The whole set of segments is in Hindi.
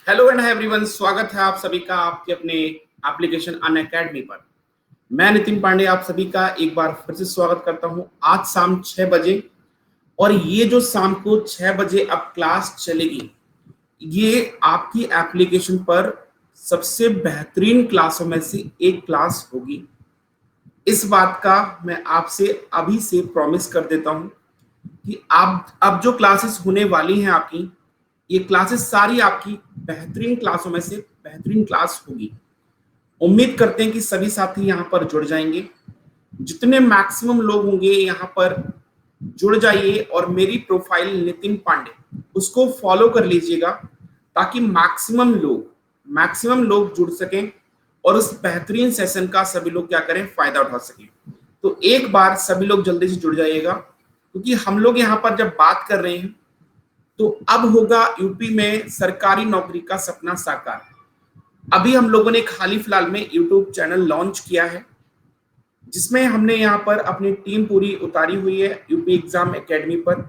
हेलो एंड एवरीवन, स्वागत है आप सभी का आपके अपने एप्लीकेशन अनअकैडमी पर। मैं नितिन पांडे आप सभी का एक बार फिर से स्वागत करता हूं आज शाम 6 बजे। और ये जो शाम को 6 बजे अब क्लास चलेगी, ये आपकी एप्लीकेशन पर सबसे बेहतरीन क्लासों में से एक क्लास होगी। इस बात का मैं आपसे अभी से प्रॉमिस कर देता हूं कि आप अब जो क्लासेस होने वाली हैं आपकी, ये क्लासेस सारी आपकी बेहतरीन क्लासों में से बेहतरीन क्लास होगी। उम्मीद करते हैं कि सभी साथी यहाँ पर जुड़ जाएंगे। जितने मैक्सिमम लोग होंगे यहाँ पर जुड़ जाइए और मेरी प्रोफाइल नितिन पांडे उसको फॉलो कर लीजिएगा, ताकि मैक्सिमम लोग जुड़ सकें और उस बेहतरीन सेशन का सभी लोग क्या करें, फायदा उठा सकें। तो एक बार सभी लोग जल्दी से जुड़ जाइएगा, क्योंकि हम लोग यहाँ पर जब बात कर रहे हैं तो अब होगा यूपी में सरकारी नौकरी का सपना साकार। अभी हम लोगों ने हाल ही फिलहाल में यूट्यूब चैनल लॉन्च किया है, जिसमें हमने यहाँ पर अपनी टीम पूरी उतारी हुई है यूपी एग्जाम एकेडमी पर।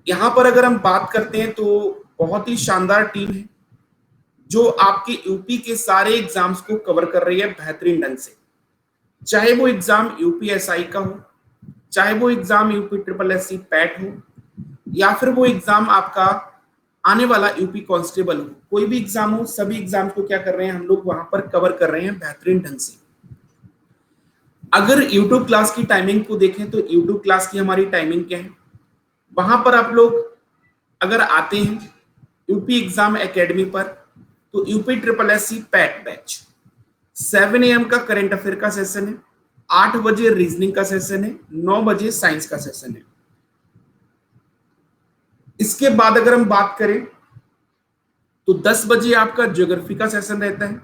यहाँ पर अगर हम बात करते हैं तो बहुत ही शानदार टीम है जो आपके यूपी के सारे एग्जाम्स को कवर कर रही है बेहतरीन ढंग से। चाहे वो एग्जाम यूपीएसआई का हो, चाहे वो exam UP triple SC PAT हो, या फिर वो एग्जाम आपका आने वाला यूपी कांस्टेबल हो, कोई भी एग्जाम हो, सभी एग्जाम को क्या कर रहे हैं हम लोग वहां पर कवर कर रहे हैं बेहतरीन ढंग से। अगर यूट्यूब क्लास की टाइमिंग को देखें तो यूट्यूब क्लास की हमारी टाइमिंग क्या है, वहां पर आप लोग अगर आते हैं यूपी एग्जाम एकेडमी पर तो UP triple SC PAT batch 7 AM का करंट अफेयर का सेशन है, 8 बजे रीजनिंग का सेशन है, 9 बजे साइंस का सेशन है। इसके बाद अगर हम बात करें तो 10 बजे आपका ज्योग्राफी का सेशन रहता है,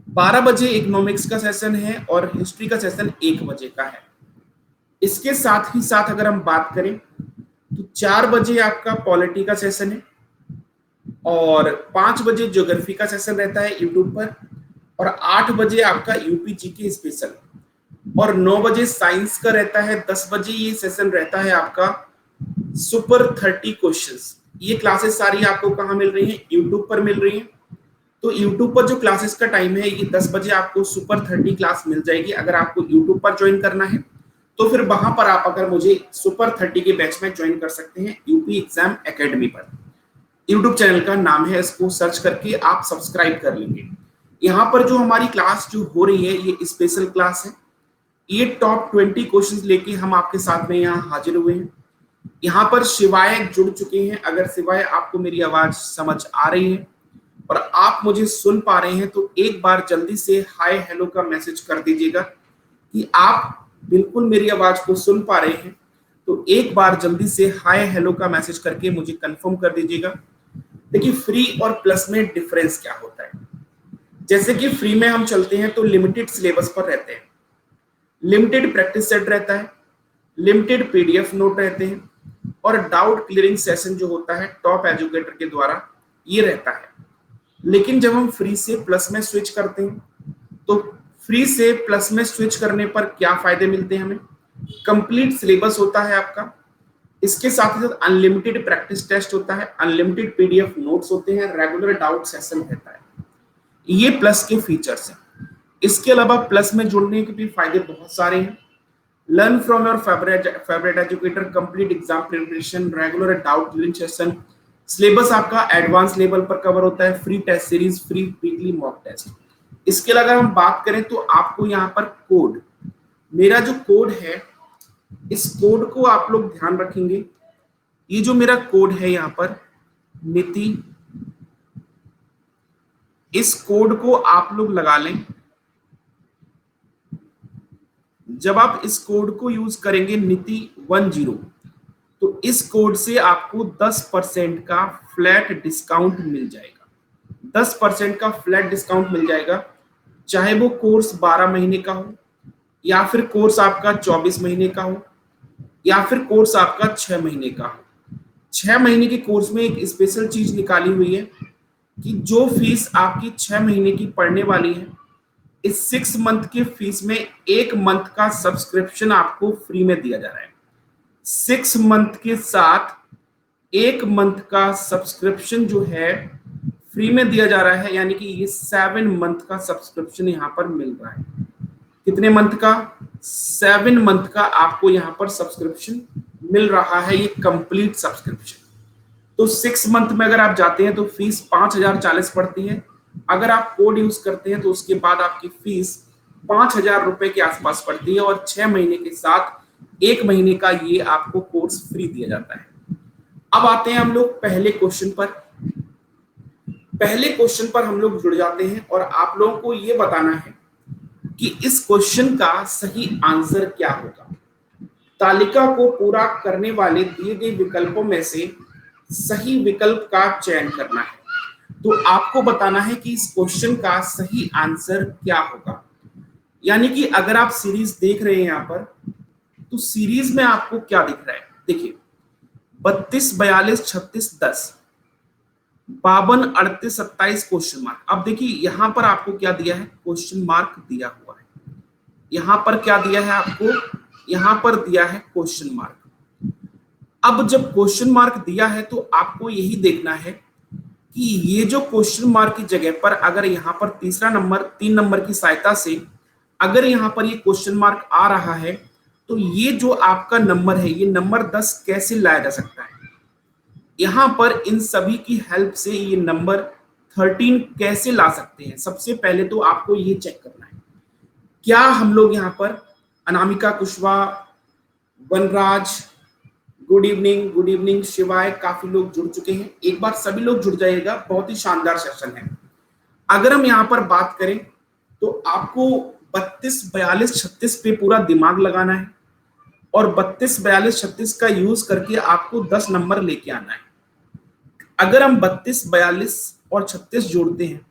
12 बजे इकोनॉमिक्स का सेशन है और हिस्ट्री का सेशन 1 बजे का है। इसके साथ ही साथ अगर हम बात करें तो 4 बजे आपका पॉलिटी का सेशन है और 5 बजे ज्योग्राफी का सेशन रहता है यूट्यूब पर, और 8 बजे आपका यूपी जीके स्पेशल, और 9 बजे साइंस का रहता है। 10 बजे ये सेशन रहता है आपका सुपर 30 क्वेश्चंस। ये क्लासेस सारी आपको कहाँ मिल रही हैं, यूट्यूब पर मिल रही हैं। तो यूट्यूब पर जो क्लासेस का टाइम है ये 10 बजे आपको सुपर 30 क्लास मिल जाएगी। अगर आपको यूट्यूब पर ज्वाइन करना है तो फिर वहां पर आप अगर मुझे सुपर 30 के बैच में ज्वाइन कर सकते हैं यूपी एग्जाम एकेडमी पर। यूट्यूब चैनल का नाम है, इसको सर्च करके आप सब्सक्राइब कर लेंगे। यहाँ पर जो हमारी क्लास जो हो रही है ये स्पेशल क्लास है। ये टॉप 20 क्वेश्चन लेके हम आपके साथ में यहाँ हाजिर हुए हैं। यहाँ पर शिवाय जुड़ चुके हैं। अगर शिवाय आपको मेरी आवाज समझ आ रही है और आप मुझे सुन पा रहे हैं तो एक बार जल्दी से हाय हेलो का मैसेज कर दीजिएगा कि आप बिल्कुल मेरी आवाज को सुन पा रहे हैं। तो एक बार जल्दी से हाय हेलो का मैसेज करके मुझे कंफर्म कर दीजिएगा। देखिए, फ्री और प्लस में डिफरेंस क्या होता है। जैसे कि फ्री में हम चलते हैं तो लिमिटेड सिलेबस पर रहते हैं, लिमिटेड प्रैक्टिस सेट रहता है, लिमिटेड पीडीएफ नोट रहते हैं, और डाउट क्लियरिंग सेशन जो होता है टॉप एजुकेटर के द्वारा ये रहता है। लेकिन जब हम फ्री से प्लस में स्विच करते हैं तो फ्री से प्लस में स्विच करने पर क्या फायदे मिलते हैं हमें। कंप्लीट सिलेबस होता है आपका, इसके साथ ही साथ अनलिमिटेड प्रैक्टिस टेस्ट होता है, अनलिमिटेड पीडीएफ नोट्स होते हैं, रेगुलर डाउट सेशन रहता है। ये प्लस के फीचर्स हैं। इसके अलावा प्लस में जुड़ने के भी फायदे बहुत सारे हैं। Learn from your favourite educator, complete exam preparation, regular doubt clearing session, syllabus आपका एडवांस लेवल पर कवर होता है, free test series, free weekly mock test. इसके अलावा हम बात करें तो आपको यहाँ पर कोड, मेरा जो कोड है इस कोड को आप लोग ध्यान रखेंगे। ये जो मेरा कोड है यहाँ पर नीति, इस कोड को आप लोग लगा लें। जब आप इस कोड को यूज करेंगे नीति 10, तो इस कोड से आपको 10% का फ्लैट डिस्काउंट मिल जाएगा। 10% का फ्लैट डिस्काउंट मिल जाएगा, चाहे वो कोर्स 12 महीने का हो, या फिर कोर्स आपका 24 महीने का हो, या फिर कोर्स आपका 6 महीने का हो। 6 महीने के कोर्स में एक स्पेशल चीज निकाली हुई है कि जो फीस आपकी 6 महीने की पड़ने वाली है, इस 6 मंथ के फीस में 1 मंथ का सब्सक्रिप्शन आपको फ्री में दिया जा रहा है। 6 मंथ के साथ 1 मंथ का सब्सक्रिप्शन जो है फ्री में दिया जा रहा है, यानी कि ये 7 मंथ का सब्सक्रिप्शन यहाँ पर मिल रहा है। कितने मंथ का? 7 मंथ का आपको यहाँ पर सब्सक्रिप्शन मिल रहा है, ये कंप्लीट सब्सक्रिप्शन। तो 6 मंथ में अगर आप जाते हैं तो फीस 5040 पड़ती है। अगर आप कोड यूज करते हैं तो उसके बाद आपकी फीस 5000 रुपए के आसपास पड़ती है, और 6 महीने के साथ 1 महीने का ये आपको कोर्स फ्री दिया जाता है। अब आते हैं हम लोग पहले क्वेश्चन पर। पहले क्वेश्चन पर हम लोग जुड़ जाते हैं और आप लोगों को ये बताना है कि इस क्वेश्चन का सही आंसर क्या होगा। तालिका को पूरा करने वाले दिए गए विकल्पों में से सही विकल्प का चयन करना है। तो आपको बताना है कि इस क्वेश्चन का सही आंसर क्या होगा। यानी कि अगर आप सीरीज देख रहे हैं यहाँ पर, तो सीरीज में आपको क्या दिख रहा है? देखिए 32, 42, 36, 10, 52, 38, 27 क्वेश्चन मार्क। अब देखिए यहां पर आपको क्या दिया है? क्वेश्चन मार्क दिया हुआ है। यहां पर क्या दिया है आपको? यहां पर दिया है क्वेश्चन मार्क। अब जब क्वेश्चन मार्क दिया है तो आपको यही देखना है कि ये जो क्वेश्चन मार्क की जगह पर अगर यहाँ पर तीसरा नंबर 3 नंबर की सहायता से अगर यहाँ पर ये क्वेश्चन मार्क आ रहा है, तो ये जो आपका नंबर है, ये नंबर 10 कैसे लाया जा सकता है? यहाँ पर इन सभी की हेल्प से ये नंबर 13 कैसे ला सकते हैं? सबसे पहले तो आपको ये चेक करना है। क्या हम लोग यहाँ पर अनामिका कुशवाहा, वनराज, गुड इवनिंग शिवाय, काफी लोग जुड़ चुके हैं। एक बार सभी लोग जुड़ जाइएगा, बहुत ही शानदार सेशन है। अगर हम यहाँ पर बात करें तो आपको 32, 42, 36 पे पूरा दिमाग लगाना है, और 32, 42, 36 का यूज करके आपको 10 नंबर लेके आना है। अगर हम 32, 42 और 36 जोड़ते हैं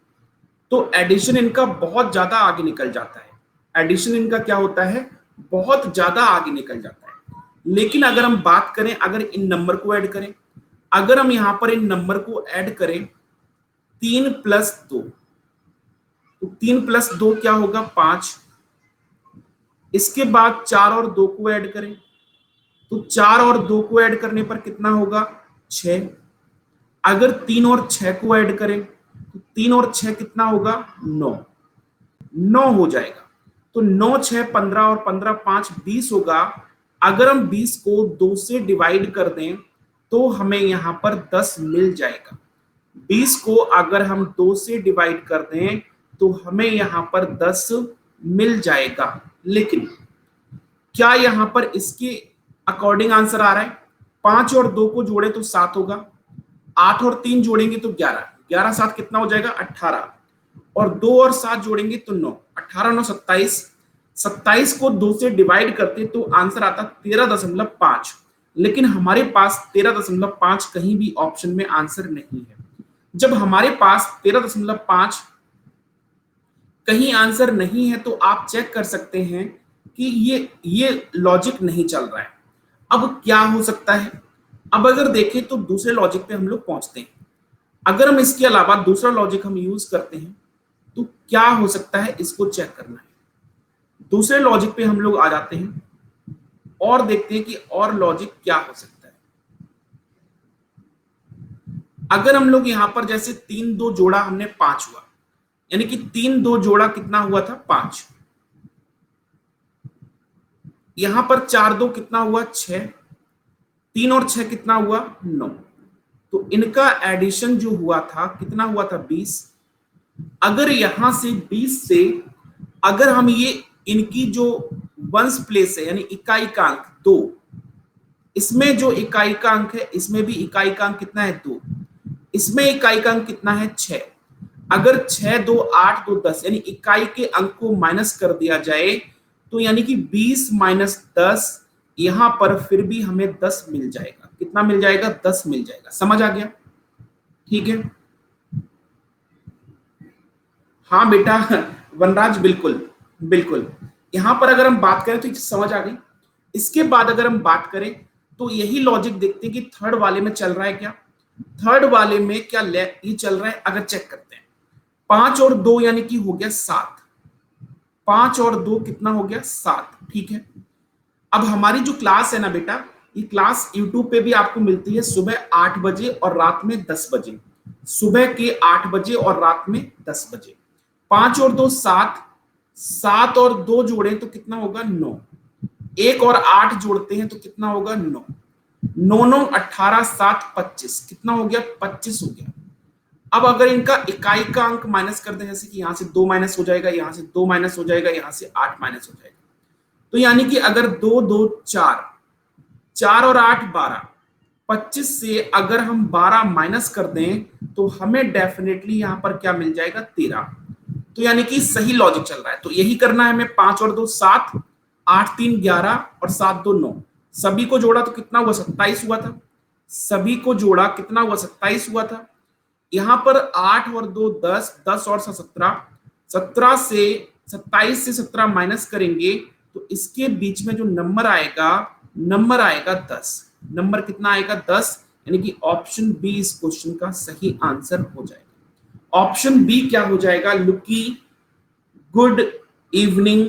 तो एडिशन इनका बहुत ज्यादा आगे निकल जाता है। एडिशन इनका क्या होता है? बहुत ज्यादा आगे निकल जाता है। लेकिन अगर हम बात करें, अगर इन नंबर को ऐड करें, अगर हम यहां पर इन नंबर को ऐड करें 3 + 2, तो 3 + 2 क्या होगा? 5। इसके बाद 4 और 2 को ऐड करें, तो 4 और 2 को ऐड करने पर कितना होगा? 6। अगर 3 और 6 को ऐड करें तो 3 और 6 कितना होगा? 9। 9 हो जाएगा। तो 9, 6, 15 और 15, 5, 20 होगा। अगर हम 20 को 2 से डिवाइड कर दें तो हमें यहां पर 10 मिल जाएगा। 20 को अगर हम 2 से डिवाइड कर दें तो हमें यहां पर 10 मिल जाएगा। लेकिन क्या यहां पर इसके अकॉर्डिंग आंसर आ रहा है? 5 और 2 को जोड़े तो 7 होगा, 8 और 3 जोड़ेंगे तो 11, 11 7 कितना हो जाएगा? 18, और 2 और 7 जोड़ेंगे तो 9, 18 9 27, 27 को 2 से डिवाइड करते तो आंसर आता 13.5। लेकिन हमारे पास 13.5 कहीं भी ऑप्शन में आंसर नहीं है। जब हमारे पास 13.5 कहीं आंसर नहीं है तो आप चेक कर सकते हैं कि ये लॉजिक नहीं चल रहा है। अब क्या हो सकता है? अब अगर देखें तो दूसरे लॉजिक पे हम लोग पहुंचते हैं। अगर हम इसके अलावा दूसरा लॉजिक हम यूज करते हैं तो क्या हो सकता है, इसको चेक करना है। दूसरे लॉजिक पे हम लोग आ जाते हैं और देखते हैं कि और लॉजिक क्या हो सकता है। अगर हम लोग यहां पर जैसे 3 2 जोड़ा, हमने 5 हुआ, यानी कि 3 2 जोड़ा कितना हुआ था? 5। यहां पर 4 2 कितना हुआ? 6। 3 और 6 कितना हुआ? 9। तो इनका एडिशन जो हुआ था कितना हुआ था? 20। अगर यहां से 20 से अगर हम ये इनकी जो वंस प्लेस है, यानी इकाई का अंक 2, इसमें जो इकाई का अंक है इसमें भी इकाई का अंक कितना है? 2। इसमें इकाई का अंक कितना है? 6। अगर 6 2 8 2 10, यानी इकाई के अंक को माइनस कर दिया जाए तो यानी कि 20 - 10, यहां पर फिर भी हमें 10 मिल जाएगा। कितना मिल जाएगा? 10 मिल जाएगा। समझ आ गया? ठीक है। हाँ बेटा वनराज, बिल्कुल बिल्कुल। यहां पर अगर हम बात करें तो समझ आ गई। इसके बाद अगर हम बात करें तो यही लॉजिक देखते हैं कि थर्ड वाले में चल रहा है क्या? थर्ड वाले में क्या ये चल रहा है? अगर चेक करते हैं, 5 और 2 यानी कि हो गया 7। 5 और 2 कितना हो गया? 7। ठीक है। अब हमारी जो क्लास है ना बेटा, ये क्लास यूट्यूब पे भी आपको मिलती है सुबह 8 बजे और रात में 10 बजे, सुबह के 8 बजे और रात में 10 बजे। 5 और 2 7, 7 और 2 जोड़े तो कितना होगा 9, 1 और 8 जोड़ते हैं तो कितना होगा 9, 9 9 18 7 25, कितना हो गया 25 हो गया। अब अगर इनका इकाई का अंक माइनस कर दें, जैसे कि यहां से 2 माइनस हो जाएगा, यहां से 2 माइनस हो जाएगा, यहां से 8 माइनस हो जाएगा, तो यानी कि अगर 2 2 4, 4 और 8 12, 25 से अगर हम 12 माइनस कर दें तो हमें डेफिनेटली यहां पर क्या मिल जाएगा 13। तो यानी कि सही लॉजिक चल रहा है, तो यही करना है हमें। 5 और 2 7, 8 3 11 और 7 2 9, सभी को जोड़ा तो कितना हुआ 27 हुआ था, सभी को जोड़ा कितना हुआ 27 हुआ था। यहां पर 8 और 2 10, 10 और 17, 17 से 27 से 17 माइनस करेंगे तो इसके बीच में जो नंबर आएगा 10। नंबर कितना आएगा 10, यानी कि ऑप्शन बी इस क्वेश्चन का सही आंसर हो जाएगा। ऑप्शन बी क्या हो जाएगा, लुकी, गुड इवनिंग,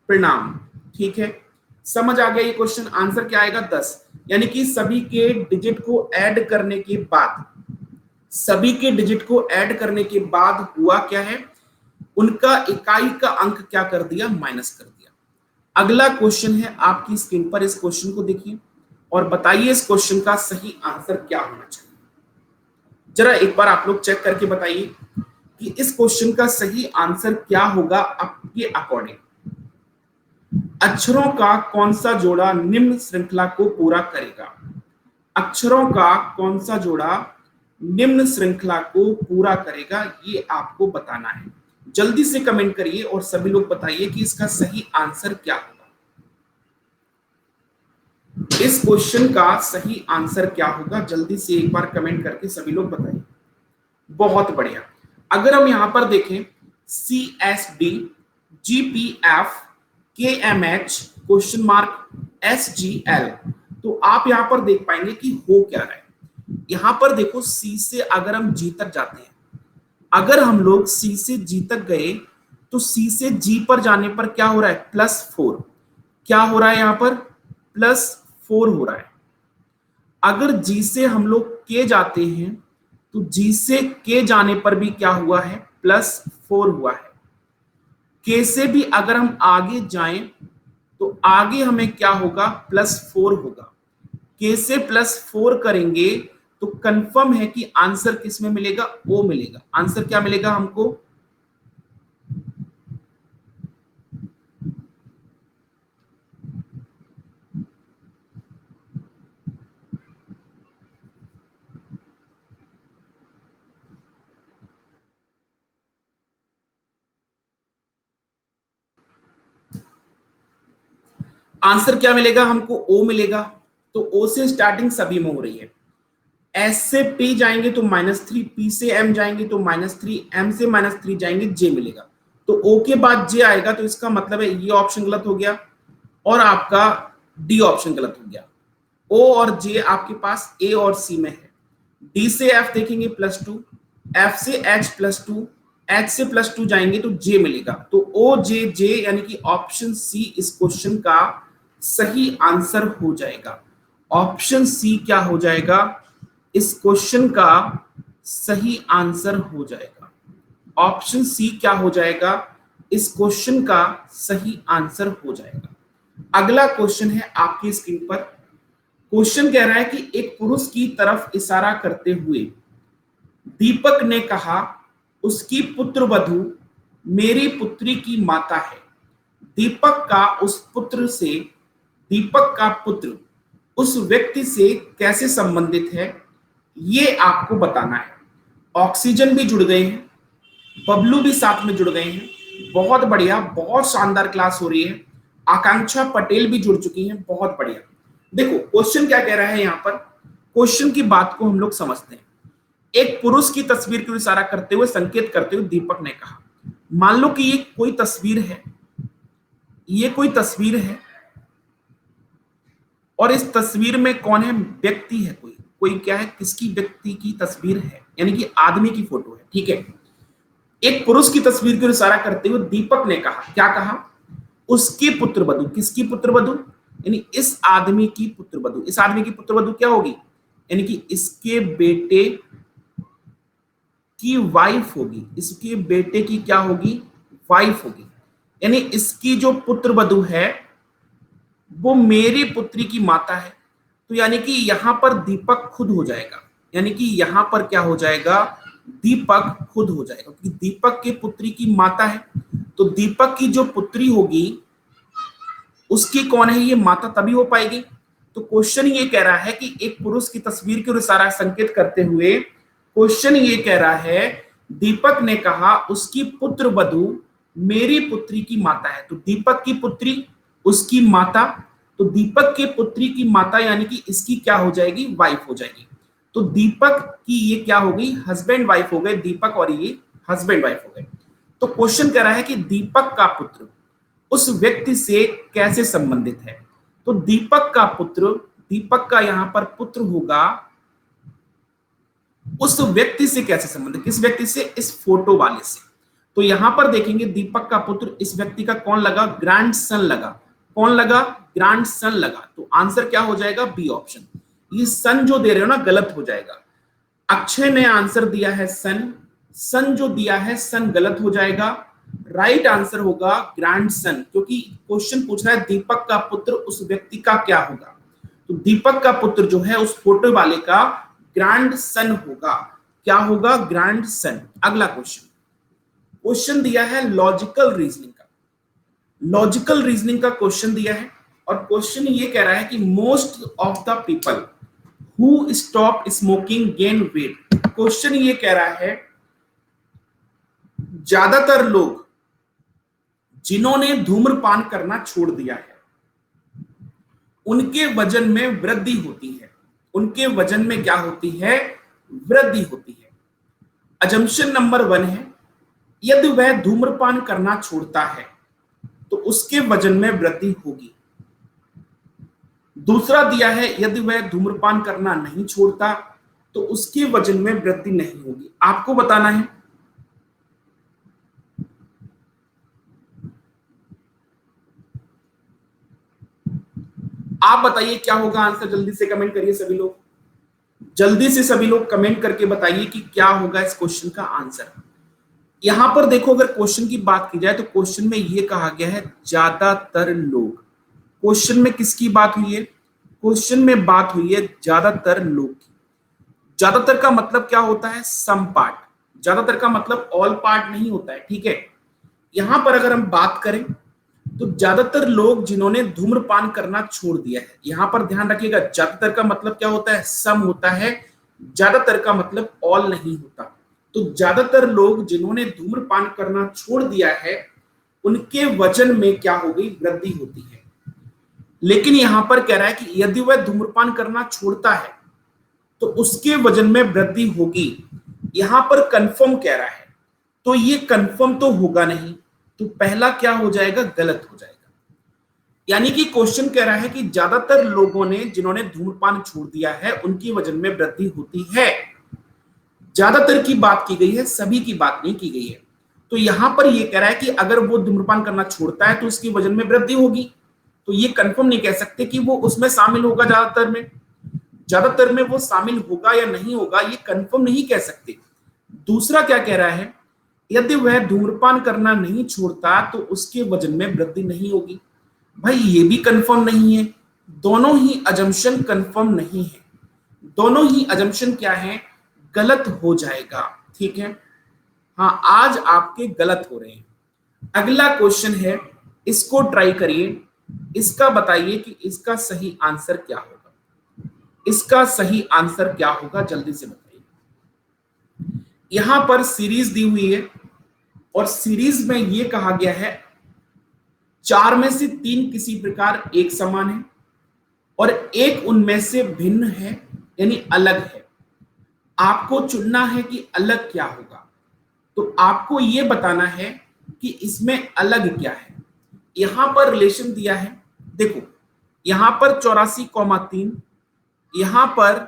प्रणाम। ठीक है, समझ आ गया ये क्वेश्चन। आंसर क्या आएगा 10, यानी कि सभी के डिजिट को ऐड करने के बाद, सभी के डिजिट को ऐड करने के बाद हुआ क्या है, उनका इकाई का अंक क्या कर दिया, माइनस कर दिया। अगला क्वेश्चन है आपकी स्क्रीन पर, इस क्वेश्चन को देखिए और बताइए इस क्वेश्चन का सही आंसर क्या होना चाहिए। जरा एक बार आप लोग चेक करके बताइए कि इस क्वेश्चन का सही आंसर क्या होगा आपके अकॉर्डिंग। अक्षरों का कौन सा जोड़ा निम्न श्रृंखला को पूरा करेगा, अक्षरों का कौन सा जोड़ा निम्न श्रृंखला को पूरा करेगा, ये आपको बताना है। जल्दी से कमेंट करिए और सभी लोग बताइए कि इसका सही आंसर क्या होगा। इस क्वेश्चन का सही आंसर क्या होगा, जल्दी से एक बार कमेंट करके सभी लोग बताइए। बहुत बढ़िया। अगर हम यहां पर देखें CSD, GPF, KMH, question mark, SGL, तो आप यहां पर देख पाएंगे कि हो क्या रहा है। यहां पर देखो C से अगर हम G तक जाते हैं, अगर हम लोग C से G तक गए तो C से G पर जाने पर क्या हो रहा है +4, क्या हो रहा है यहां पर +4 हो रहा है। अगर G से हम लोग K जाते हैं तो G से K जाने पर भी क्या हुआ है +4 हुआ है। K से भी अगर हम आगे जाएं तो आगे हमें क्या होगा +4 होगा। K से +4 करेंगे तो कंफर्म है कि आंसर किस में मिलेगा, O मिलेगा। आंसर क्या मिलेगा हमको, आंसर क्या मिलेगा हमको, O मिलेगा। तो O से स्टार्टिंग सभी में हो रही है। S से P जाएंगे तो -3, P से M जाएंगे तो -3, M से -3 जाएंगे J मिलेगा। तो O के बाद J आएगा, तो इसका मतलब है ये ऑप्शन गलत हो गया और आपका D ऑप्शन गलत हो गया। O और J आपके पास A और C में है। D से F देखेंगे +2, F से H +2, H से +2 जाएंगे तो J मिलेगा। तो O J J यानी कि ऑप्शन C इस क्वेश्चन का सही आंसर हो जाएगा। ऑप्शन C क्या हो जाएगा, इस क्वेश्चन का सही आंसर हो जाएगा। ऑप्शन C क्या हो जाएगा, इस क्वेश्चन का सही आंसर हो जाएगा। अगला क्वेश्चन है आपकी स्क्रीन पर। क्वेश्चन कह रहा है कि एक पुरुष की तरफ इशारा करते हुए दीपक ने कहा, उसकी पुत्र वधू मेरी पुत्री की माता है। दीपक का उस पुत्र से, दीपक का पुत्र उस व्यक्ति से कैसे संबंधित है, ये आपको बताना है। ऑक्सीजन भी जुड़ गए हैं, बबलू भी साथ में जुड़ गए हैं। बहुत बढ़िया, बहुत शानदार क्लास हो रही है। आकांक्षा पटेल भी जुड़ चुकी हैं, बहुत बढ़िया। देखो क्वेश्चन क्या कह रहा है यहाँ पर, क्वेश्चन की बात को हम लोग समझते हैं। एक पुरुष की तस्वीर को इशारा करते हुए, संकेत करते हुए दीपक ने कहा। मान लो कि ये कोई तस्वीर है, ये कोई तस्वीर है और इस तस्वीर में कौन है, व्यक्ति है, कोई कोई क्या है, किसकी व्यक्ति की तस्वीर है, यानी कि आदमी की फोटो है। ठीक है, एक पुरुष की तस्वीर को इशारा करते हुए दीपक ने कहा, क्या कहा, उसकी पुत्र वधू, किसकी पुत्र वधू, यानी इस आदमी की पुत्रवधू, इस आदमी की पुत्रवधू क्या होगी, यानी कि इसके बेटे की वाइफ होगी, इसके बेटे की क्या होगी, वाइफ होगी। यानी इसकी जो पुत्रवधू है वो मेरी पुत्री की माता है। तो यानी कि यहां पर दीपक खुद हो जाएगा, यानी कि यहां पर क्या हो जाएगा, दीपक खुद हो जाएगा, क्योंकि दीपक की पुत्री की माता है। तो दीपक की जो पुत्री होगी उसकी कौन है ये माता, तभी हो पाएगी। तो क्वेश्चन ये कह रहा है कि एक पुरुष की तस्वीर के इशारा संकेत करते हुए क्वेश्चन ये कह रहा है, दीपक ने कहा उसकी पुत्र वधू मेरी पुत्री की माता है। तो दीपक की पुत्री उसकी माता, तो दीपक के पुत्री की माता यानी कि इसकी क्या हो जाएगी, वाइफ हो जाएगी। तो दीपक की ये क्या हो गई, हस्बैंड वाइफ हो गए, दीपक और ये हस्बैंड वाइफ हो गए। तो क्वेश्चन कह रहा है कि दीपक का पुत्र उस व्यक्ति से कैसे संबंधित है। तो दीपक का पुत्र, दीपक का यहां पर पुत्र होगा उस व्यक्ति से कैसे संबंधित, किस व्यक्ति से, इस फोटो वाले से। तो यहां पर देखेंगे दीपक का पुत्र इस व्यक्ति का कौन लगा, ग्रैंड सन लगा, कौन लगा, ग्रैंड सन लगा। तो आंसर क्या हो जाएगा, बी ऑप्शन। ये सन जो दे रहे हो ना गलत हो जाएगा। अक्षय ने आंसर दिया है सन, सन जो दिया है सन गलत हो जाएगा। राइट आंसर होगा ग्रैंड सन, क्योंकि क्वेश्चन पूछ रहा है दीपक का पुत्र उस व्यक्ति का क्या होगा। तो दीपक का पुत्र जो है उस फोटो वाले का ग्रैंड सन होगा, क्या होगा, ग्रैंड सन। अगला क्वेश्चन, क्वेश्चन दिया है लॉजिकल रीजनिंग का, लॉजिकल रीजनिंग का क्वेश्चन दिया है और क्वेश्चन ये कह रहा है कि most of the people who stop smoking gain weight. Question ये कह रहा है ज्यादातर लोग जिन्होंने धूम्रपान करना छोड़ दिया है उनके वजन में वृद्धि होती है, उनके वजन में क्या होती है, वृद्धि होती है। अजम्पशन नंबर 1 है यदि वह धूम्रपान करना छोड़ता है तो उसके वजन में वृद्धि होगी। दूसरा दिया है यदि वह धूम्रपान करना नहीं छोड़ता तो उसके वजन में वृद्धि नहीं होगी। आपको बताना है आप बताइए क्या होगा आंसर, जल्दी से कमेंट करिए सभी लोग, जल्दी से सभी लोग कमेंट करके बताइए कि क्या होगा इस क्वेश्चन का आंसर। यहां पर देखो अगर क्वेश्चन की बात की जाए तो क्वेश्चन में यह कहा गया है ज्यादातर लोग। क्वेश्चन में किसकी बात हुई है, क्वेश्चन में बात हुई है ज्यादातर लोग की। ज्यादातर का मतलब क्या होता है, सम पार्ट, ज्यादातर का मतलब ऑल पार्ट नहीं होता है, ठीक है। यहां पर अगर हम बात करें तो ज्यादातर लोग जिन्होंने धूम्रपान करना छोड़ दिया है, यहां पर ध्यान रखिएगा ज्यादातर का मतलब क्या होता है, सम होता है, ज्यादातर का मतलब ऑल नहीं होता। तो ज्यादातर लोग जिन्होंने धूम्रपान करना छोड़ दिया है उनके वजन में क्या हो गई, वृद्धि होती है। लेकिन यहां पर कह रहा है कि यदि वह धूम्रपान करना छोड़ता है तो उसके वजन में वृद्धि होगी। यहां पर कंफर्म कह रहा है तो ये कंफर्म तो होगा नहीं, तो पहला क्या हो जाएगा, गलत हो जाएगा। यानी कि क्वेश्चन कह रहा है कि ज्यादातर लोगों ने जिन्होंने धूम्रपान छोड़ दिया है उनकी वजन में वृद्धि होती है। ज्यादातर की बात की गई है, सभी की बात नहीं की गई है। तो यहां पर यह कह रहा है कि अगर वो धूम्रपान करना छोड़ता है तो उसकी वजन में वृद्धि होगी। तो ये कंफर्म नहीं कह सकते कि वो उसमें शामिल होगा, ज्यादातर में वो शामिल होगा या नहीं होगा, ये कंफर्म नहीं कह सकते। दूसरा क्या कह रहा है, यदि वह धूम्रपान करना नहीं छोड़ता तो उसके वजन में वृद्धि नहीं होगी। भाई ये भी कंफर्म नहीं है, दोनों ही अजम्पशन कंफर्म नहीं है, दोनों ही अजम्पशन क्या है, गलत हो जाएगा, ठीक है। हाँ आज आपके गलत हो रहे हैं। अगला क्वेश्चन है, इसको ट्राई करिए, इसका बताइए कि इसका सही आंसर क्या होगा, इसका सही आंसर क्या होगा, जल्दी से बताइए। यहां पर सीरीज दी हुई है और सीरीज में यह कहा गया है 4 में से 3 किसी प्रकार एक समान है और एक उनमें से भिन्न है यानी अलग है। आपको चुनना है कि अलग क्या होगा, तो आपको यह बताना है कि इसमें अलग क्या है। यहां पर रिलेशन दिया है, देखो यहां पर 84,3, यहां पर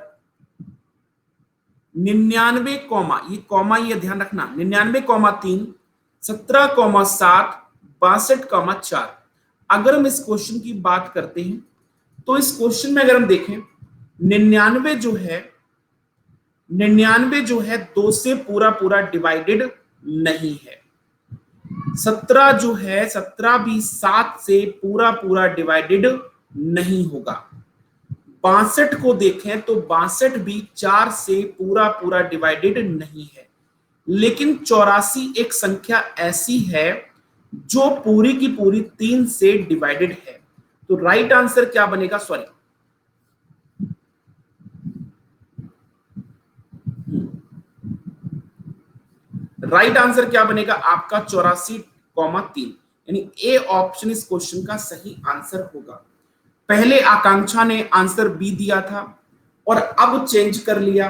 99, ये कॉमा, ये ध्यान रखना, 99,3, 17,7, 62,4। अगर हम इस क्वेश्चन की बात करते हैं तो इस क्वेश्चन में अगर हम देखें 99 जो है 2 से पूरा पूरा डिवाइडेड नहीं है। 17 जो है 17 भी 7 से पूरा पूरा डिवाइडेड नहीं होगा। 62 को देखें तो 62 भी 4 से पूरा पूरा डिवाइडेड नहीं है। लेकिन 84 एक संख्या ऐसी है जो पूरी की पूरी 3 से डिवाइडेड है। तो राइट आंसर क्या बनेगा? सॉरी, राइट आंसर क्या बनेगा आपका? 84,3, यानी ए ऑप्शन इस क्वेश्चन का सही आंसर होगा। पहले आकांक्षा ने आंसर बी दिया था और अब चेंज कर लिया।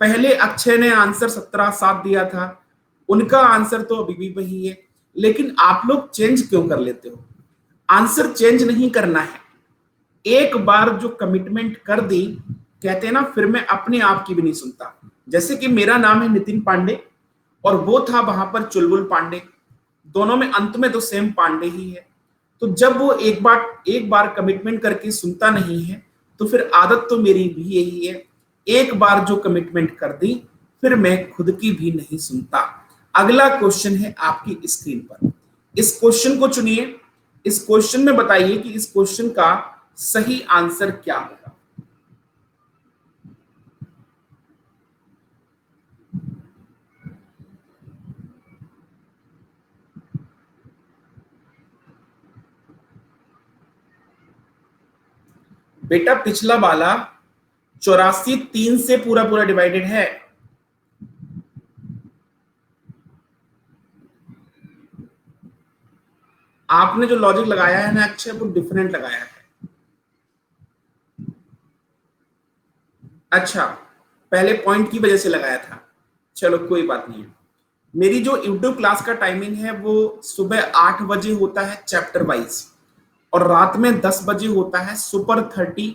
पहले अक्षय ने आंसर 17,7 दिया था, उनका आंसर तो अभी भी वही है। लेकिन आप लोग चेंज क्यों कर लेते हो? आंसर चेंज नहीं करना है। एक बार जो कमिटमेंट कर दी, कहते हैं ना, फिर मैं अपने आप की भी नहीं सुनता। जैसे कि मेरा नाम है नितिन पांडे और वो था वहां पर चुलबुल पांडे, दोनों में अंत में तो सेम पांडे ही है। तो जब वो एक बार कमिटमेंट करके सुनता नहीं है, तो फिर आदत तो मेरी भी यही है, एक बार जो कमिटमेंट कर दी फिर मैं खुद की भी नहीं सुनता। अगला क्वेश्चन है आपकी स्क्रीन पर, इस क्वेश्चन को चुनिए। इस क्वेश्चन में बताइए कि इस क्वेश्चन का सही आंसर क्या होगा। बेटा पिछला वाला 84 3 से पूरा पूरा डिवाइडेड है। आपने जो लॉजिक लगाया है ना अक्षय, वो डिफरेंट लगाया है। अच्छा, पहले पॉइंट की वजह से लगाया था, चलो कोई बात नहीं है। मेरी जो यूट्यूब क्लास का टाइमिंग है वो सुबह 8 बजे होता है चैप्टर वाइज, और रात में 10 बजे होता है सुपर 30।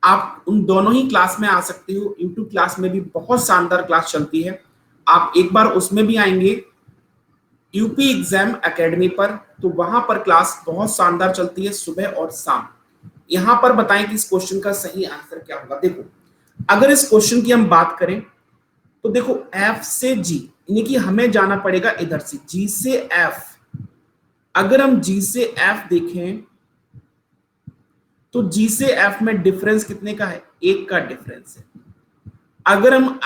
आप उन दोनों ही क्लास में आ सकते हो। यूट्यूब क्लास में भी बहुत शानदार क्लास चलती है, आप एक बार उसमें भी आएंगे यूपी एग्जाम एकेडमी पर, तो वहां पर क्लास बहुत शानदार चलती है सुबह और शाम। यहां पर बताएं कि इस क्वेश्चन का सही आंसर क्या होगा। देखो, अगर इस क्वेश्चन की हम बात करें तो देखो एफ से जी, यानी कि हमें जाना पड़ेगा इधर से जी से एफ। अगर हम जी से एफ देखें तो जी से एफ में डिफरेंस कितने का है? 1 का डिफरेंस है। अगर हम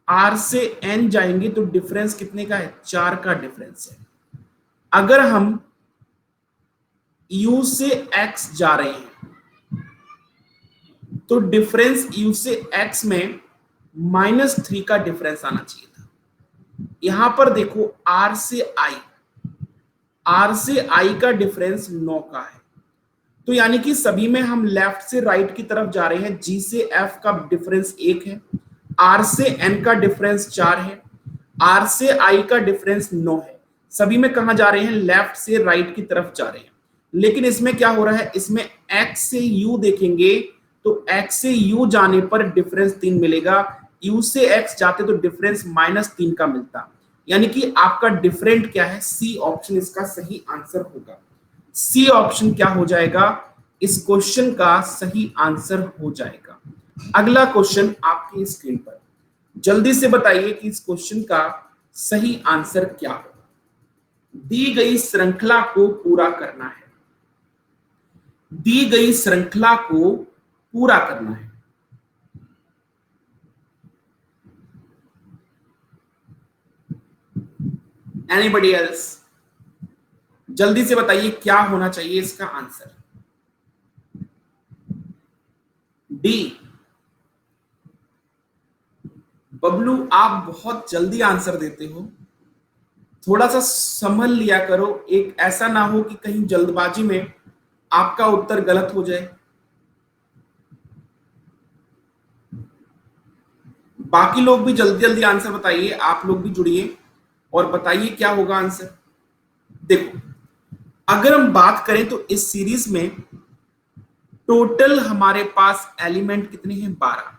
आर से एन जाएंगे तो डिफरेंस कितने का है? 4 का डिफरेंस है। अगर हम यू से एक्स जा रहे हैं तो डिफरेंस यू से एक्स में -3 का डिफरेंस आना चाहिए था। यहां पर देखो आर से आई का डिफरेंस 9 का है। तो यानी कि सभी में हम लेफ्ट से राइट की तरफ जा रहे हैं। जी से एफ का डिफरेंस 1 है, आर से एन का डिफरेंस 4 है, आर से आई का डिफरेंस 9 है। सभी में कहा जा रहे हैं? लेफ्ट से राइट की तरफ जा रहे हैं। लेकिन इसमें क्या हो रहा है? इसमें एक्स से यू देखेंगे तो एक्स से यू जाने पर डिफरेंस 3 मिलेगा, यू से एक्स जाते तो डिफरेंस -3 का मिलता। यानी कि आपका डिफरेंट क्या है? सी ऑप्शन इसका सही आंसर होगा। सी ऑप्शन क्या हो जाएगा? इस क्वेश्चन का सही आंसर हो जाएगा। अगला क्वेश्चन आपकी स्क्रीन पर, जल्दी से बताइए कि इस क्वेश्चन का सही आंसर क्या होगा। दी गई श्रृंखला को पूरा करना है, दी गई श्रृंखला को पूरा करना है। Anybody else? जल्दी से बताइए क्या होना चाहिए इसका आंसर। डी। बबलू आप बहुत जल्दी आंसर देते हो, थोड़ा सा संभल लिया करो। एक ऐसा ना हो कि कहीं जल्दबाजी में आपका उत्तर गलत हो जाए। बाकी लोग भी जल्दी जल्दी आंसर बताइए, आप लोग भी जुड़िए और बताइए क्या होगा आंसर। देखो, अगर हम बात करें तो इस सीरीज में टोटल हमारे पास एलिमेंट कितने हैं? 12।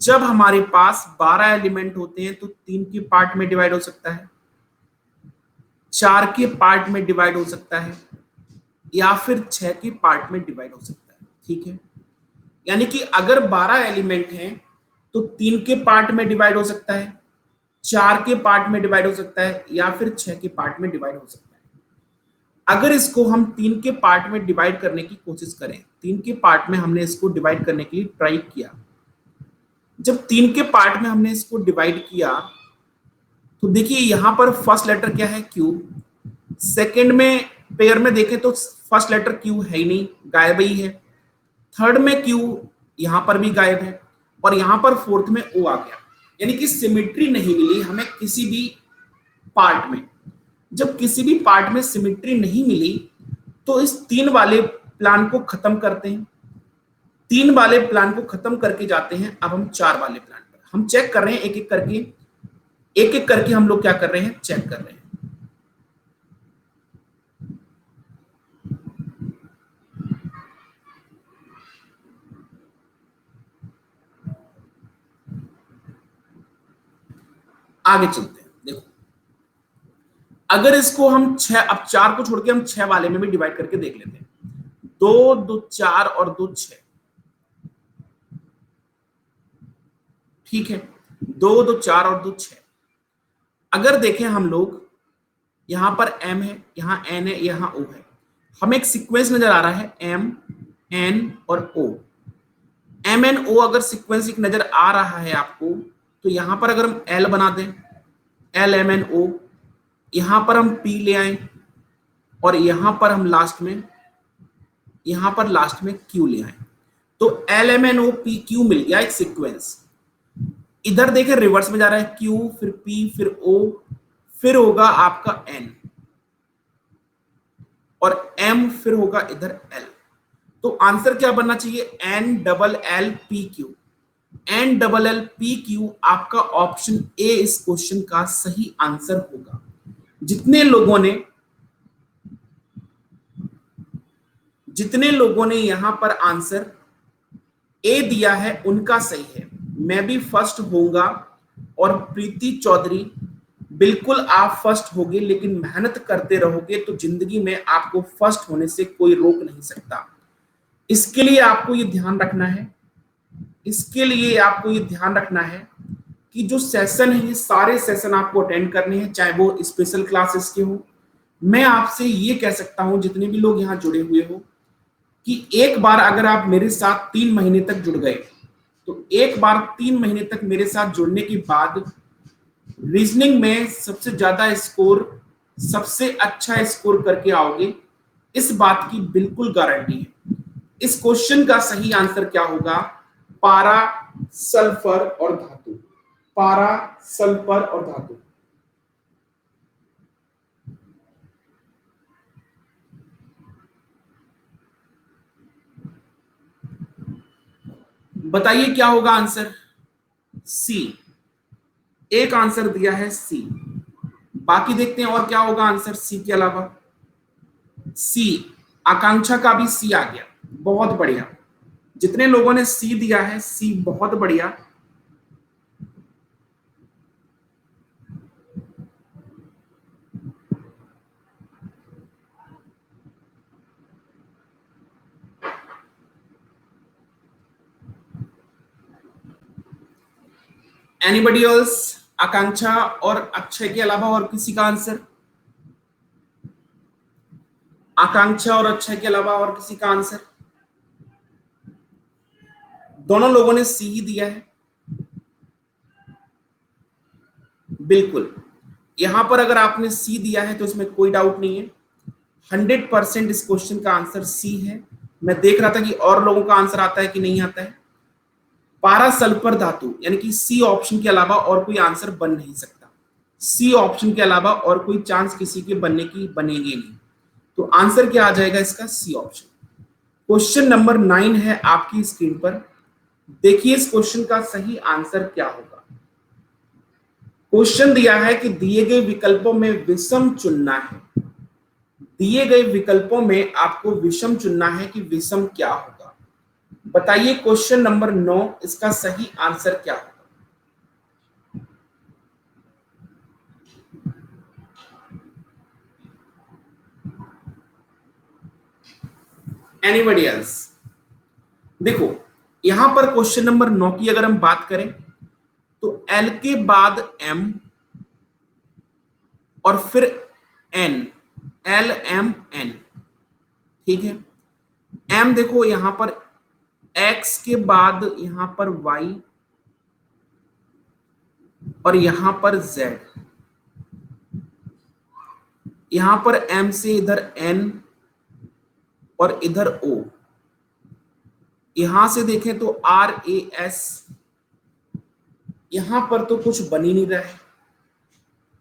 जब हमारे पास 12 एलिमेंट होते हैं तो 3 के पार्ट में डिवाइड हो सकता है, 4 के पार्ट में डिवाइड हो सकता है, या फिर 6 के पार्ट में डिवाइड हो सकता है। ठीक है, यानी कि अगर 12 एलिमेंट हैं तो 3 के पार्ट में डिवाइड हो सकता है, 4 के पार्ट में डिवाइड हो सकता है, या फिर 6 के पार्ट में डिवाइड हो सकता है। अगर इसको हम 3 के पार्ट में डिवाइड करने की कोशिश करें, 3 के पार्ट में हमने इसको डिवाइड करने के लिए ट्राई किया, जब 3 के पार्ट में हमने इसको डिवाइड किया तो देखिए यहां पर फर्स्ट लेटर क्या है, क्यू। सेकंड में पेयर में देखें तो फर्स्ट लेटर क्यू है ही नहीं, गायब ही है। थर्ड में क्यू यहां पर भी गायब है, और यहां पर फोर्थ में ओ आ गया, यानी कि सिमिट्री नहीं मिली हमें किसी भी पार्ट में। जब किसी भी पार्ट में सिमिट्री नहीं मिली तो इस 3 वाले प्लान को खत्म करते हैं, 3 वाले प्लान को खत्म करके जाते हैं। अब हम 4 वाले प्लान पर हम चेक कर रहे हैं, एक एक करके हम लोग क्या कर रहे हैं, चेक कर रहे हैं। आगे चलते हैं। देखो अगर इसको हम 6, अब 4 को छोड़ के हम 6 वाले में भी डिवाइड करके देख लेते हैं। 2 2 4 और 2 6, ठीक है, 2 2 4 और 2 6। अगर देखें हम लोग, यहां पर m है, यहां n है, यहां o है, हमें एक सीक्वेंस नजर आ रहा है m n और o। m n o अगर सीक्वेंस एक नजर आ रहा है आपको, तो यहां पर अगर हम l बना दें, l m n o, यहां पर हम p ले आए, और यहां पर लास्ट में q ले आए, तो L M N O P Q मिल गया एक सीक्वेंस। इधर देखें रिवर्स में जा रहा है, Q फिर P फिर O, फिर होगा आपका N, और M फिर होगा इधर L। तो आंसर क्या बनना चाहिए, N double L P Q। N double L P Q आपका ऑप्शन ए इस क्वेश्चन का सही आंसर होगा। जितने लोगों ने यहां पर आंसर ए दिया है उनका सही है। मैं भी फर्स्ट होऊंगा, और प्रीति चौधरी बिल्कुल आप फर्स्ट होगे, लेकिन मेहनत करते रहोगे तो जिंदगी में आपको फर्स्ट होने से कोई रोक नहीं सकता। इसके लिए आपको ये ध्यान रखना है, कि जो सेशन है ये सारे सेशन आपको अटेंड करने हैं, चाहे वो स्पेशल क्लासेस के हो। मैं आपसे ये कह सकता हूं, जितने भी लोग यहाँ जुड़े हुए हो, कि एक बार अगर आप मेरे साथ 3 महीने तक जुड़ गए, तो एक बार 3 महीने तक मेरे साथ जुड़ने के बाद रीजनिंग में सबसे अच्छा स्कोर करके आओगे, इस बात की बिल्कुल गारंटी है। इस क्वेश्चन का सही आंसर क्या होगा, पारा, सल्फर और धातु। पारा, सल्फर और धातु। बताइए क्या होगा आंसर, सी। एक आंसर दिया है सी, बाकी देखते हैं और क्या होगा आंसर सी के अलावा। सी, आकांक्षा का भी सी आ गया, बहुत बढ़िया। जितने लोगों ने सी दिया है, सी बहुत बढ़िया। एनीबडी एल्स, आकांक्षा और अक्षय के अलावा और किसी का आंसर, आकांक्षा और अक्षय के अलावा और किसी का आंसर। दोनों लोगों ने सी ही दिया है, बिल्कुल। यहां पर अगर आपने सी दिया है तो इसमें कोई डाउट नहीं है, 100% इस क्वेश्चन का आंसर सी है। मैं देख रहा था कि और लोगों का आंसर आता है कि नहीं आता है। पारा सल्फर धातु, यानी कि सी ऑप्शन के अलावा और कोई आंसर बन नहीं सकता। सी ऑप्शन के अलावा और कोई चांस किसी के बनने की बनेगी नहीं। तो आंसर क्या आ जाएगा इसका, सी ऑप्शन। क्वेश्चन नंबर 9 है आपकी स्क्रीन पर। देखिए इस क्वेश्चन का सही आंसर क्या होगा। क्वेश्चन दिया है कि दिए गए विकल्पों में विषम चुनना है। दिए गए विकल्पों में आपको विषम चुनना है कि विषम क्या होगा। बताइए क्वेश्चन नंबर 9, इसका सही आंसर क्या होगा। Anybody else? देखो यहां पर क्वेश्चन नंबर 9 की अगर हम बात करें तो एल के बाद एम और फिर एन, एल एम एन, ठीक है। एम देखो यहां पर एक्स के बाद यहां पर वाई और यहां पर जेड, यहां पर एम से इधर एन और इधर ओ, यहां से देखें तो आर ए एस, यहां पर तो कुछ बन ही नहीं रहा है,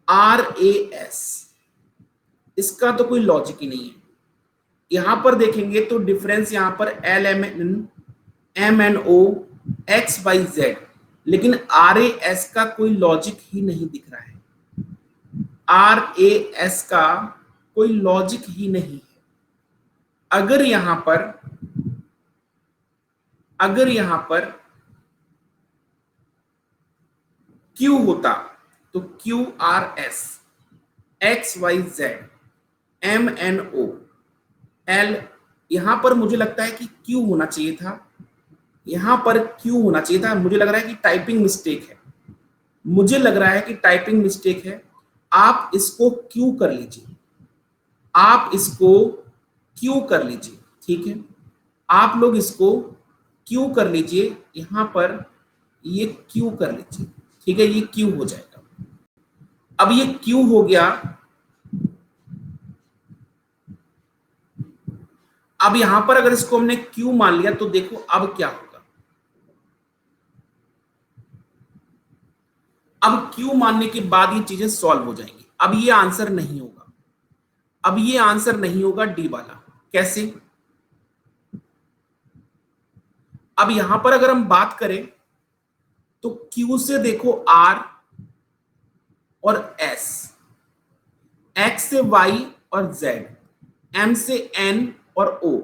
आर ए एस, इसका तो कोई लॉजिक ही नहीं है। यहां पर देखेंगे तो डिफरेंस यहां पर L M N, M N O, X Y Z, लेकिन आर ए एस का कोई लॉजिक ही नहीं दिख रहा है, आर ए एस का कोई लॉजिक ही नहीं है। अगर यहां पर क्यू होता तो Q R S, X Y Z, M N O, L, यहां पर मुझे लगता है कि क्यू होना चाहिए था, यहां पर क्यू होना चाहिए था। मुझे लग रहा है कि टाइपिंग मिस्टेक है, मुझे लग रहा है कि टाइपिंग मिस्टेक है। आप इसको क्यू कर लीजिए, आप इसको क्यू कर लीजिए, ठीक है। आप लोग इसको क्यू कर लीजिए, यहां पर ये क्यू कर लीजिए, ठीक है, ये क्यू हो जाएगा। अब ये क्यू हो गया, अब यहां पर अगर इसको हमने क्यू मान लिया तो देखो अब क्या होगा। अब क्यू मानने के बाद ये चीजें सॉल्व हो जाएंगी। अब ये आंसर नहीं होगा, अब ये आंसर नहीं होगा डी वाला। कैसे? अब यहां पर अगर हम बात करें तो क्यू से देखो आर और एस, एक्स से वाई और जेड, एम से एन और ओ,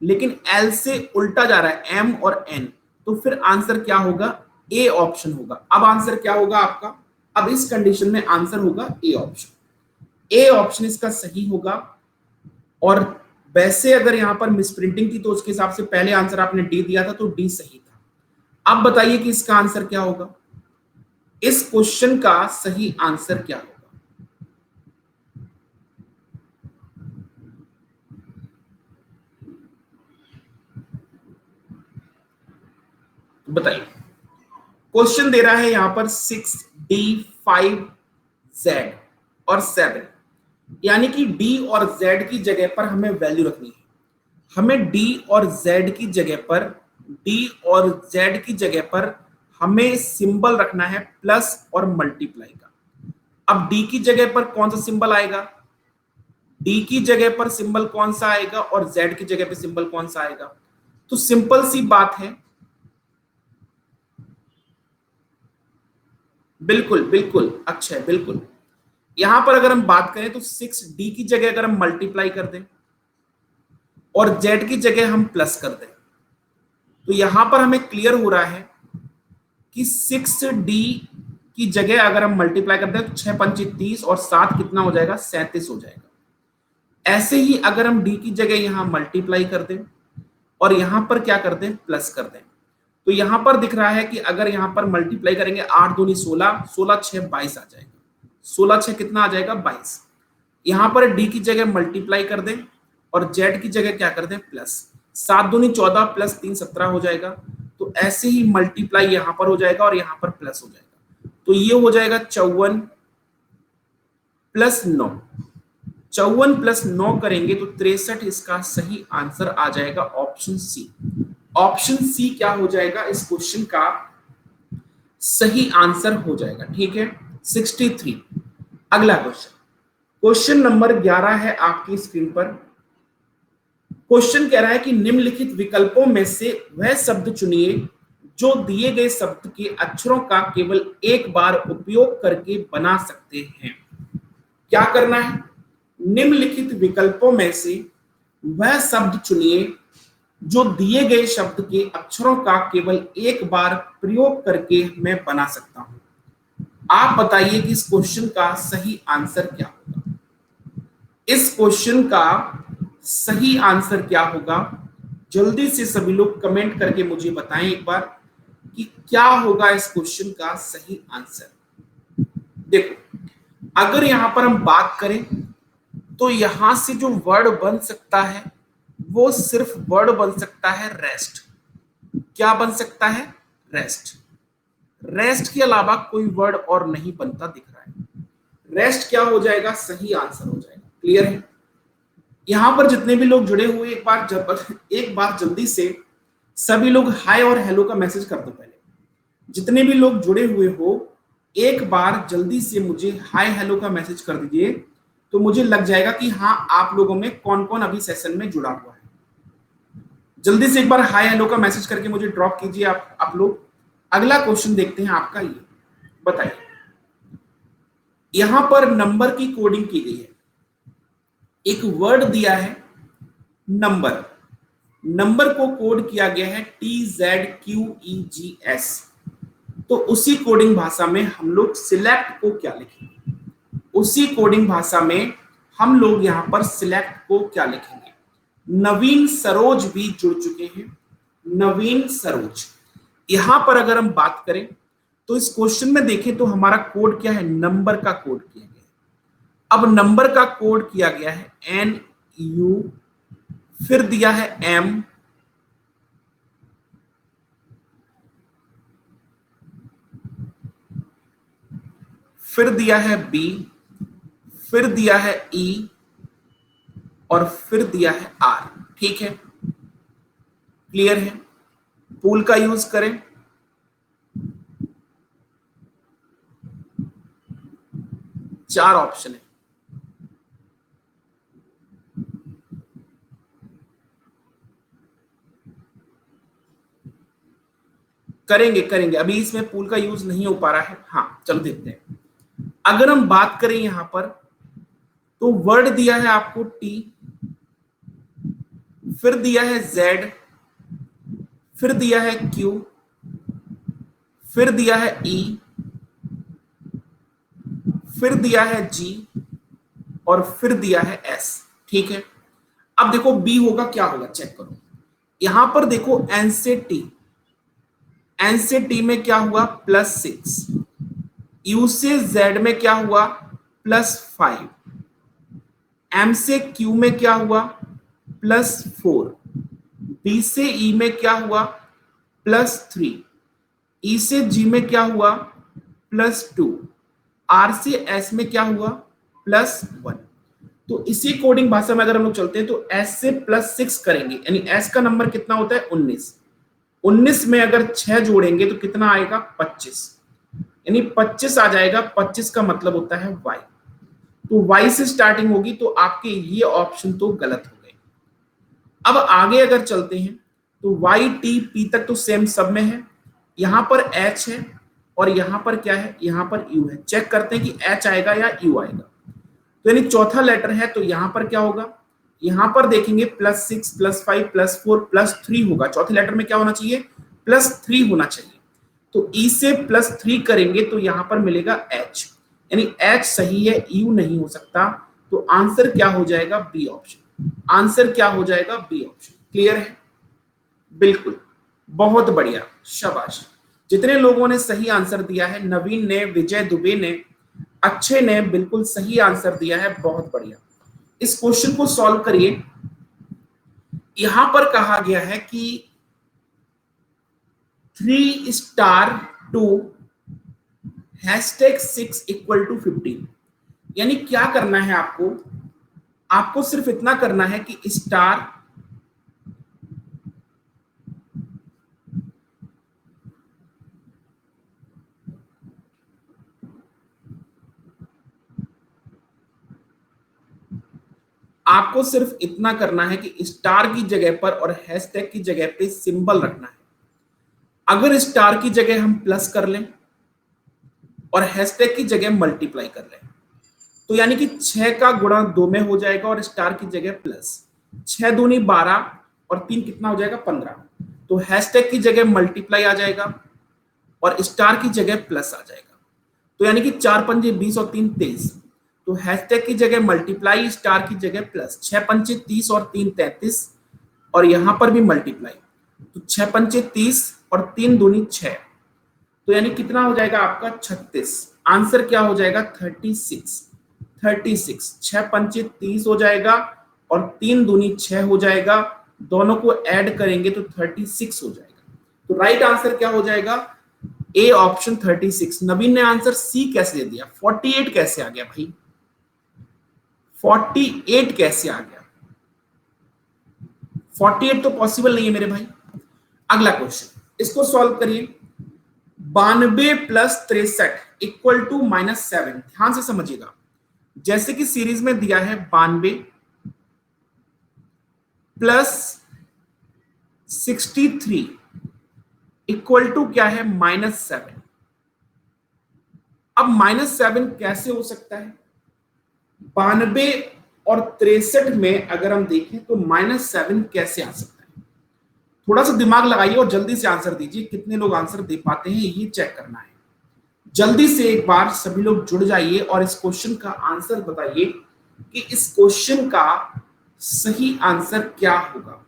लेकिन एल से उल्टा जा रहा है एम और एन, तो फिर आंसर क्या होगा? ए ऑप्शन होगा। अब आंसर क्या होगा आपका? अब इस कंडीशन में आंसर होगा ए ऑप्शन, ए ऑप्शन इसका सही होगा। और वैसे अगर यहां पर मिसप्रिंटिंग थी तो उसके हिसाब से पहले आंसर आपने डी दिया था तो डी सही था। अब बताइए कि इसका आंसर क्या होगा, इस क्वेश्चन का सही आंसर क्या होगा? बताइए। क्वेश्चन दे रहा है यहां पर 6D 5Z और 7, यानी कि D और Z की जगह पर हमें वैल्यू रखनी है। हमें D और Z की जगह पर, D और Z की जगह पर हमें सिंबल रखना है प्लस और मल्टीप्लाई का। अब D की जगह पर कौन सा सिंबल आएगा? D की जगह पर सिंबल कौन सा आएगा और Z की जगह पर सिंबल कौन सा आएगा? तो सिंपल सी बात है, बिल्कुल बिल्कुल अक्षय, बिल्कुल। यहां पर अगर हम बात करें तो 6D की जगह अगर हम मल्टीप्लाई कर दें और Z की जगह हम प्लस कर दें, तो यहां पर हमें क्लियर हो रहा है कि 6D की जगह अगर हम मल्टीप्लाई कर दें तो 6 पंचे 30 और 7 कितना हो जाएगा? 37 हो जाएगा। ऐसे ही अगर हम D की जगह यहां मल्टीप्लाई कर दें और यहां पर क्या कर दें? प्लस कर दें, तो यहां पर दिख रहा है कि अगर यहां पर मल्टीप्लाई करेंगे 8 दूनी 16, 16 6 22 आ जाएगा, 16 6 कितना आ जाएगा? 22। यहां पर डी की जगह मल्टीप्लाई कर दें और जेड की जगह क्या कर दें? प्लस, 7 दूनी 14 प्लस 3 17 हो जाएगा। तो ऐसे ही मल्टीप्लाई यहां पर हो जाएगा और यहां पर प्लस हो जाएगा, तो ये हो जाएगा 54 प्लस 9, 54 प्लस 9 करेंगे तो 63, इसका सही आंसर आ जाएगा ऑप्शन सी। ऑप्शन सी क्या हो जाएगा? इस क्वेश्चन का सही आंसर हो जाएगा, ठीक है, 63। अगला क्वेश्चन, क्वेश्चन नंबर 11 है आपकी स्क्रीन पर। क्वेश्चन कह रहा है कि निम्नलिखित विकल्पों में से वह शब्द चुनिए जो दिए गए शब्द के अक्षरों का केवल एक बार उपयोग करके बना सकते हैं। क्या करना है? निम्नलिखित विकल्पों में से वह शब्द चुनिए जो दिए गए शब्द के अक्षरों का केवल एक बार प्रयोग करके मैं बना सकता हूं। आप बताइए कि इस क्वेश्चन का सही आंसर क्या होगा? इस क्वेश्चन का सही आंसर क्या होगा? जल्दी से सभी लोग कमेंट करके मुझे बताएं एक बार कि क्या होगा इस क्वेश्चन का सही आंसर। देखो, अगर यहां पर हम बात करें तो यहां से जो वर्ड बन सकता है वो सिर्फ वर्ड बन सकता है रेस्ट। क्या बन सकता है? रेस्ट। रेस्ट के अलावा कोई वर्ड और नहीं बनता दिख रहा है। रेस्ट क्या हो जाएगा? सही आंसर हो जाएगा। क्लियर है? यहां पर जितने भी लोग जुड़े हुए एक बार जल्दी से सभी लोग हाय और हेलो का मैसेज कर दो। पहले जितने भी लोग जुड़े हुए हो एक बार जल्दी से मुझे हाय हेलो का मैसेज कर दीजिए, तो मुझे लग जाएगा कि हाँ आप लोगों में कौन कौन अभी सेशन में जुड़ा हुआ है। जल्दी से एक बार हाय हेलो का मैसेज करके मुझे ड्रॉप कीजिए आप लोग। अगला क्वेश्चन देखते हैं आपका। ये बताइए, यहां पर नंबर की कोडिंग की गई है। एक वर्ड दिया है नंबर, नंबर को कोड किया गया है TZQEGS। तो उसी कोडिंग भाषा में हम लोग सिलेक्ट को क्या लिखेंगे? उसी कोडिंग भाषा में हम लोग यहां पर सिलेक्ट को क्या लिखेंगे? नवीन सरोज भी जुड़ चुके हैं। नवीन सरोज, यहां पर अगर हम बात करें तो इस क्वेश्चन में देखें तो हमारा कोड क्या है? नंबर का कोड किया गया है। अब नंबर का कोड किया गया है NU, फिर दिया है M, फिर दिया है B, फिर दिया है E और फिर दिया है R। ठीक है, क्लियर है? पूल का यूज करें। चार ऑप्शन है। करेंगे, अभी इसमें पूल का यूज नहीं हो पा रहा है। हाँ चलो देखते हैं। अगर हम बात करें यहां पर तो वर्ड दिया है आपको T, फिर दिया है Z, फिर दिया है Q, फिर दिया है E, फिर दिया है G और फिर दिया है S। ठीक है, अब देखो B होगा क्या होगा, चेक करो। यहां पर देखो N से T, N से T में क्या हुआ? +6। U से Z में क्या हुआ? +5। M से Q में क्या हुआ? +4। B से E में क्या हुआ? +3। E से G में क्या हुआ? +2। R से S में क्या हुआ? +1। तो इसी कोडिंग भाषा में अगर हम लोग चलते हैं तो S से +6 करेंगे, यानी S का नंबर कितना होता है? 19। 19 में अगर 6 जोड़ेंगे तो कितना आएगा? 25, यानी 25 आ जाएगा। 25 का मतलब होता है Y। तो Y से स्टार्टिंग होगी, तो आपके ये ऑप्शन तो गलत हो गए। अब आगे अगर चलते हैं तो Y T P तक तो सेम सब में है। यहां पर H है और यहां पर क्या है? यहां पर U है। चेक करते हैं कि H आएगा या U आएगा। तो यानी चौथा लेटर है, तो यहां पर क्या होगा? यहां पर देखेंगे +6 +5 +4 +3 होगा। चौथे लेटर में क्या होना चाहिए? +3 होना चाहिए। तो E से +3 करेंगे तो यहां पर मिलेगा H, यानी H सही है, U नहीं हो सकता। तो आंसर क्या हो जाएगा? B option. आंसर क्या हो जाएगा? B option. क्लियर है? बिल्कुल, बहुत बढ़िया, शाबाश। जितने लोगों ने सही आंसर दिया है, नवीन ने, विजय दुबे ने, अच्छे ने बिल्कुल सही आंसर दिया है, बहुत बढ़िया। इस क्वेश्चन को सॉल्व करिए। यहां पर कहा गया है कि 3*2 #6 = 15। यानी क्या करना है आपको? आपको सिर्फ इतना करना है कि स्टार आपको सिर्फ इतना करना है कि स्टार की जगह पर और हैशटैग की जगह पे सिंबल रखना है। अगर स्टार की जगह हम प्लस कर लें और हैशटैग की जगह मल्टीप्लाई कर लें, तो यानी कि 6 का गुणा 2 में हो जाएगा और स्टार की जगह प्लस। 6 दूनी 12 और 3 कितना हो जाएगा? 15। तो हैशटैग की जगह मल्टीप्लाई आ जाएगा और स्टार की जगह प्लस आ जाएगा। तो यानी कि 4 पंजे 20 और 3 23। तो हैशटैग की जगह मल्टीप्लाई, स्टार की जगह प्लस। 6 पंचे 30 और 3 33। और यहां पर भी मल्टीप्लाई, तो 6 पंचे 30 और 3 दूनी 6, तो यानी कितना हो जाएगा आपका 36। आंसर क्या हो जाएगा 36। 36 6 पंचे 30 हो जाएगा और 3 दूनी 6 हो जाएगा, दोनों को ऐड करेंगे तो 36 हो जाएगा। तो राइट आंसर क्या हो जाएगा ए ऑप्शन 36। नवीन ने आंसर सी कैसे दे दिया, 48 कैसे आ गया भाई, 48 कैसे आ गया, 48 तो पॉसिबल नहीं है मेरे भाई। अगला क्वेश्चन, इसको सॉल्व करिए। 92 प्लस 63 इक्वल टू -7। ध्यान से समझिएगा, जैसे कि सीरीज में दिया है 92 प्लस 63 इक्वल टू क्या है -7। अब -7 कैसे हो सकता है, 92 और 63 में अगर हम देखें तो -7 कैसे आ सकता है। थोड़ा सा दिमाग लगाइए और जल्दी से आंसर दीजिए, कितने लोग आंसर दे पाते हैं ये चेक करना है। जल्दी से एक बार सभी लोग जुड़ जाइए और इस क्वेश्चन का आंसर बताइए कि इस क्वेश्चन का सही आंसर क्या होगा।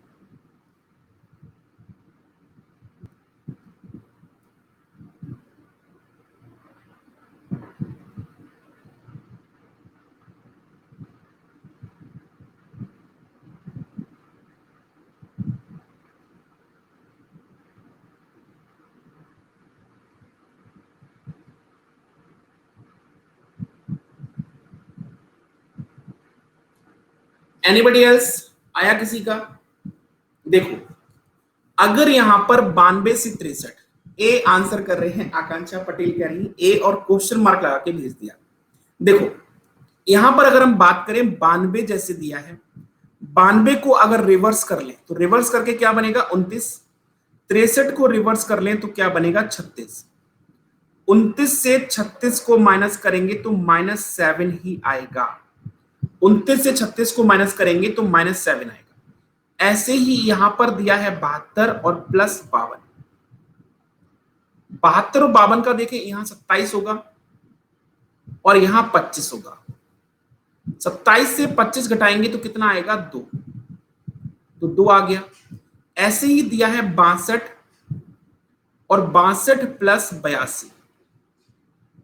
एनीबडी एल्स, आया किसी का? देखो, अगर यहां पर 92 से 63, ए आंसर कर रहे हैं, आकांक्षा पटेल कह रही है ए और क्वेश्चन मार्क लगा के भेज दिया। देखो यहां पर अगर हम बात करें 92 जैसे दिया है, 92 को अगर रिवर्स कर लें तो रिवर्स करके क्या बनेगा 29, 63 को रिवर्स कर लें तो क्या बनेगा 36, 29 से 36 को माइनस करेंगे तो -7 ही आएगा, 29 से 36 को माइनस करेंगे तो -7 आएगा। ऐसे ही यहां पर दिया है 72 और प्लस 52, 72 और 52 का देखें, यहां 27 होगा और यहां 25 होगा, 27 से 25 घटाएंगे तो कितना आएगा 2, तो 2 आ गया। ऐसे ही दिया है 62 और 62 प्लस 82,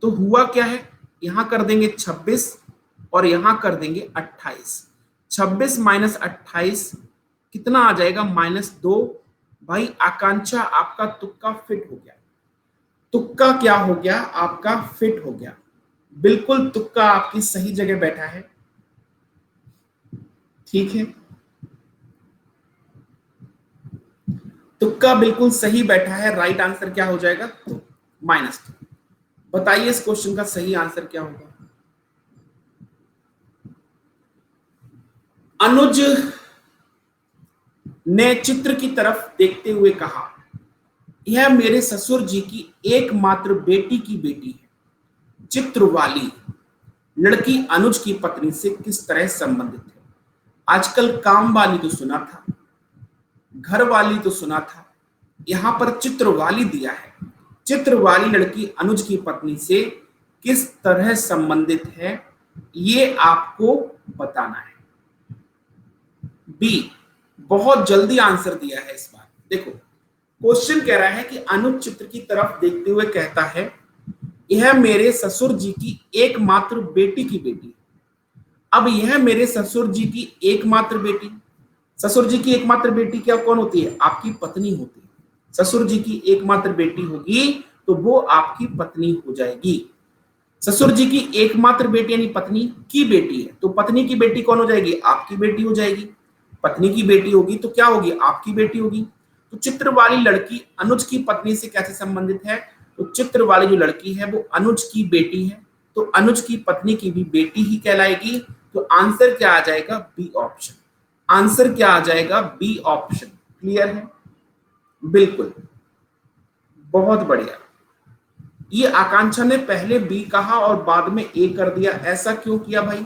तो हुआ क्या है, यहां कर देंगे 26 और यहां कर देंगे 28, 26 माइनस 28 कितना आ जाएगा -2। भाई आकांक्षा आपका तुक्का फिट हो गया, तुक्का क्या हो गया आपका फिट हो गया, बिल्कुल तुक्का आपकी सही जगह बैठा है, ठीक है, तुक्का बिल्कुल सही बैठा है। राइट आंसर क्या हो जाएगा तो -2। बताइए इस क्वेश्चन का सही आंसर क्या होगा। अनुज ने चित्र की तरफ देखते हुए कहा, यह मेरे ससुर जी की एकमात्र बेटी की बेटी है। चित्र वाली लड़की अनुज की पत्नी से किस तरह संबंधित है। आजकल काम वाली तो सुना था, घर वाली तो सुना था, यहां पर चित्र वाली दिया है। चित्र वाली लड़की अनुज की पत्नी से किस तरह संबंधित है ये आपको बताना है। बी, बहुत जल्दी आंसर दिया है इस बार। देखो क्वेश्चन कह रहा है कि अनुज चित्र की तरफ देखते हुए कहता है, यह मेरे ससुर जी की एकमात्र बेटी की बेटी। अब यह मेरे ससुर जी की एकमात्र बेटी, ससुर जी की एकमात्र बेटी क्या कौन होती है, आपकी पत्नी होती है। ससुर जी की एकमात्र बेटी होगी तो वो आपकी पत्नी हो जाएगी। ससुर जी की एकमात्र बेटी यानी पत्नी की बेटी है, तो पत्नी की बेटी कौन हो जाएगी, आपकी बेटी हो जाएगी। पत्नी की बेटी होगी तो क्या होगी, आपकी बेटी होगी। तो चित्र वाली लड़की अनुज की पत्नी से कैसे संबंधित है, तो चित्र वाली जो लड़की है वो अनुज की बेटी है, तो अनुज की पत्नी की भी बेटी ही कहलाएगी। तो आंसर क्या आ जाएगा, बी ऑप्शन। आंसर क्या आ जाएगा, बी ऑप्शन। क्लियर है, बिल्कुल, बहुत बढ़िया। ये आकांक्षा ने पहले बी कहा और बाद में ए कर दिया, ऐसा क्यों किया भाई,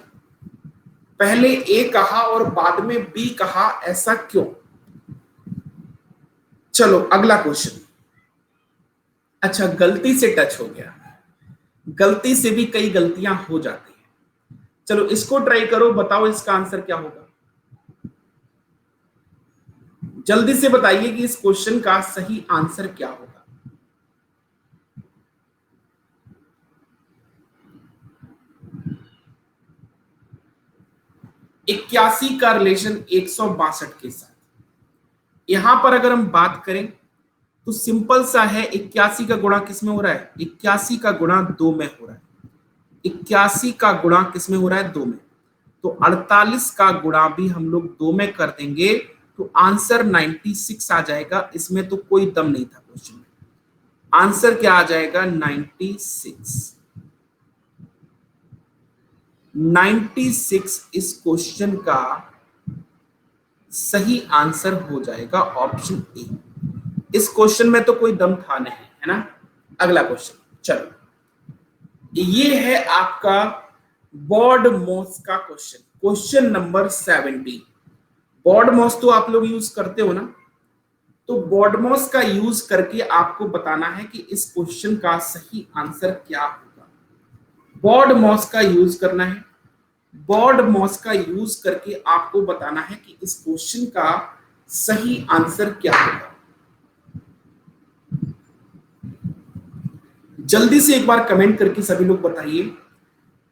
पहले ए कहा और बाद में बी कहा, ऐसा क्यों। चलो अगला क्वेश्चन। अच्छा गलती से टच हो गया, गलती से भी कई गलतियां हो जाती हैं। चलो इसको ट्राई करो, बताओ इसका आंसर क्या होगा। जल्दी से बताइए कि इस क्वेश्चन का सही आंसर क्या होगा। 81 का रिलेशन 162 के साथ। यहां पर अगर हम बात करें तो सिंपल सा है, 81 का गुणा किस में हो रहा है, 81 का गुणा 2 में हो रहा है। 81 का गुणा किस में हो रहा है, 2 में। तो 48 का गुणा भी हम लोग 2 में कर देंगे तो आंसर 96 आ जाएगा। इसमें तो कोई दम नहीं था क्वेश्चन में। आंसर क्या आ जाएगा, 96। 96 इस क्वेश्चन का सही आंसर हो जाएगा ऑप्शन ए। इस क्वेश्चन में तो कोई दम था नहीं, है ना। अगला क्वेश्चन, चलो, ये है आपका बॉड मॉस का question, question number 17। BODMAS तो आप लोग यूज करते हो ना, तो बॉड मॉस का यूज करके आपको बताना है कि इस क्वेश्चन का सही आंसर क्या होगा। बॉड मॉस का यूज करना है। बॉड मॉस का यूज करके आपको बताना है कि इस क्वेश्चन का सही आंसर क्या होगा। जल्दी से एक बार कमेंट करके सभी लोग बताइए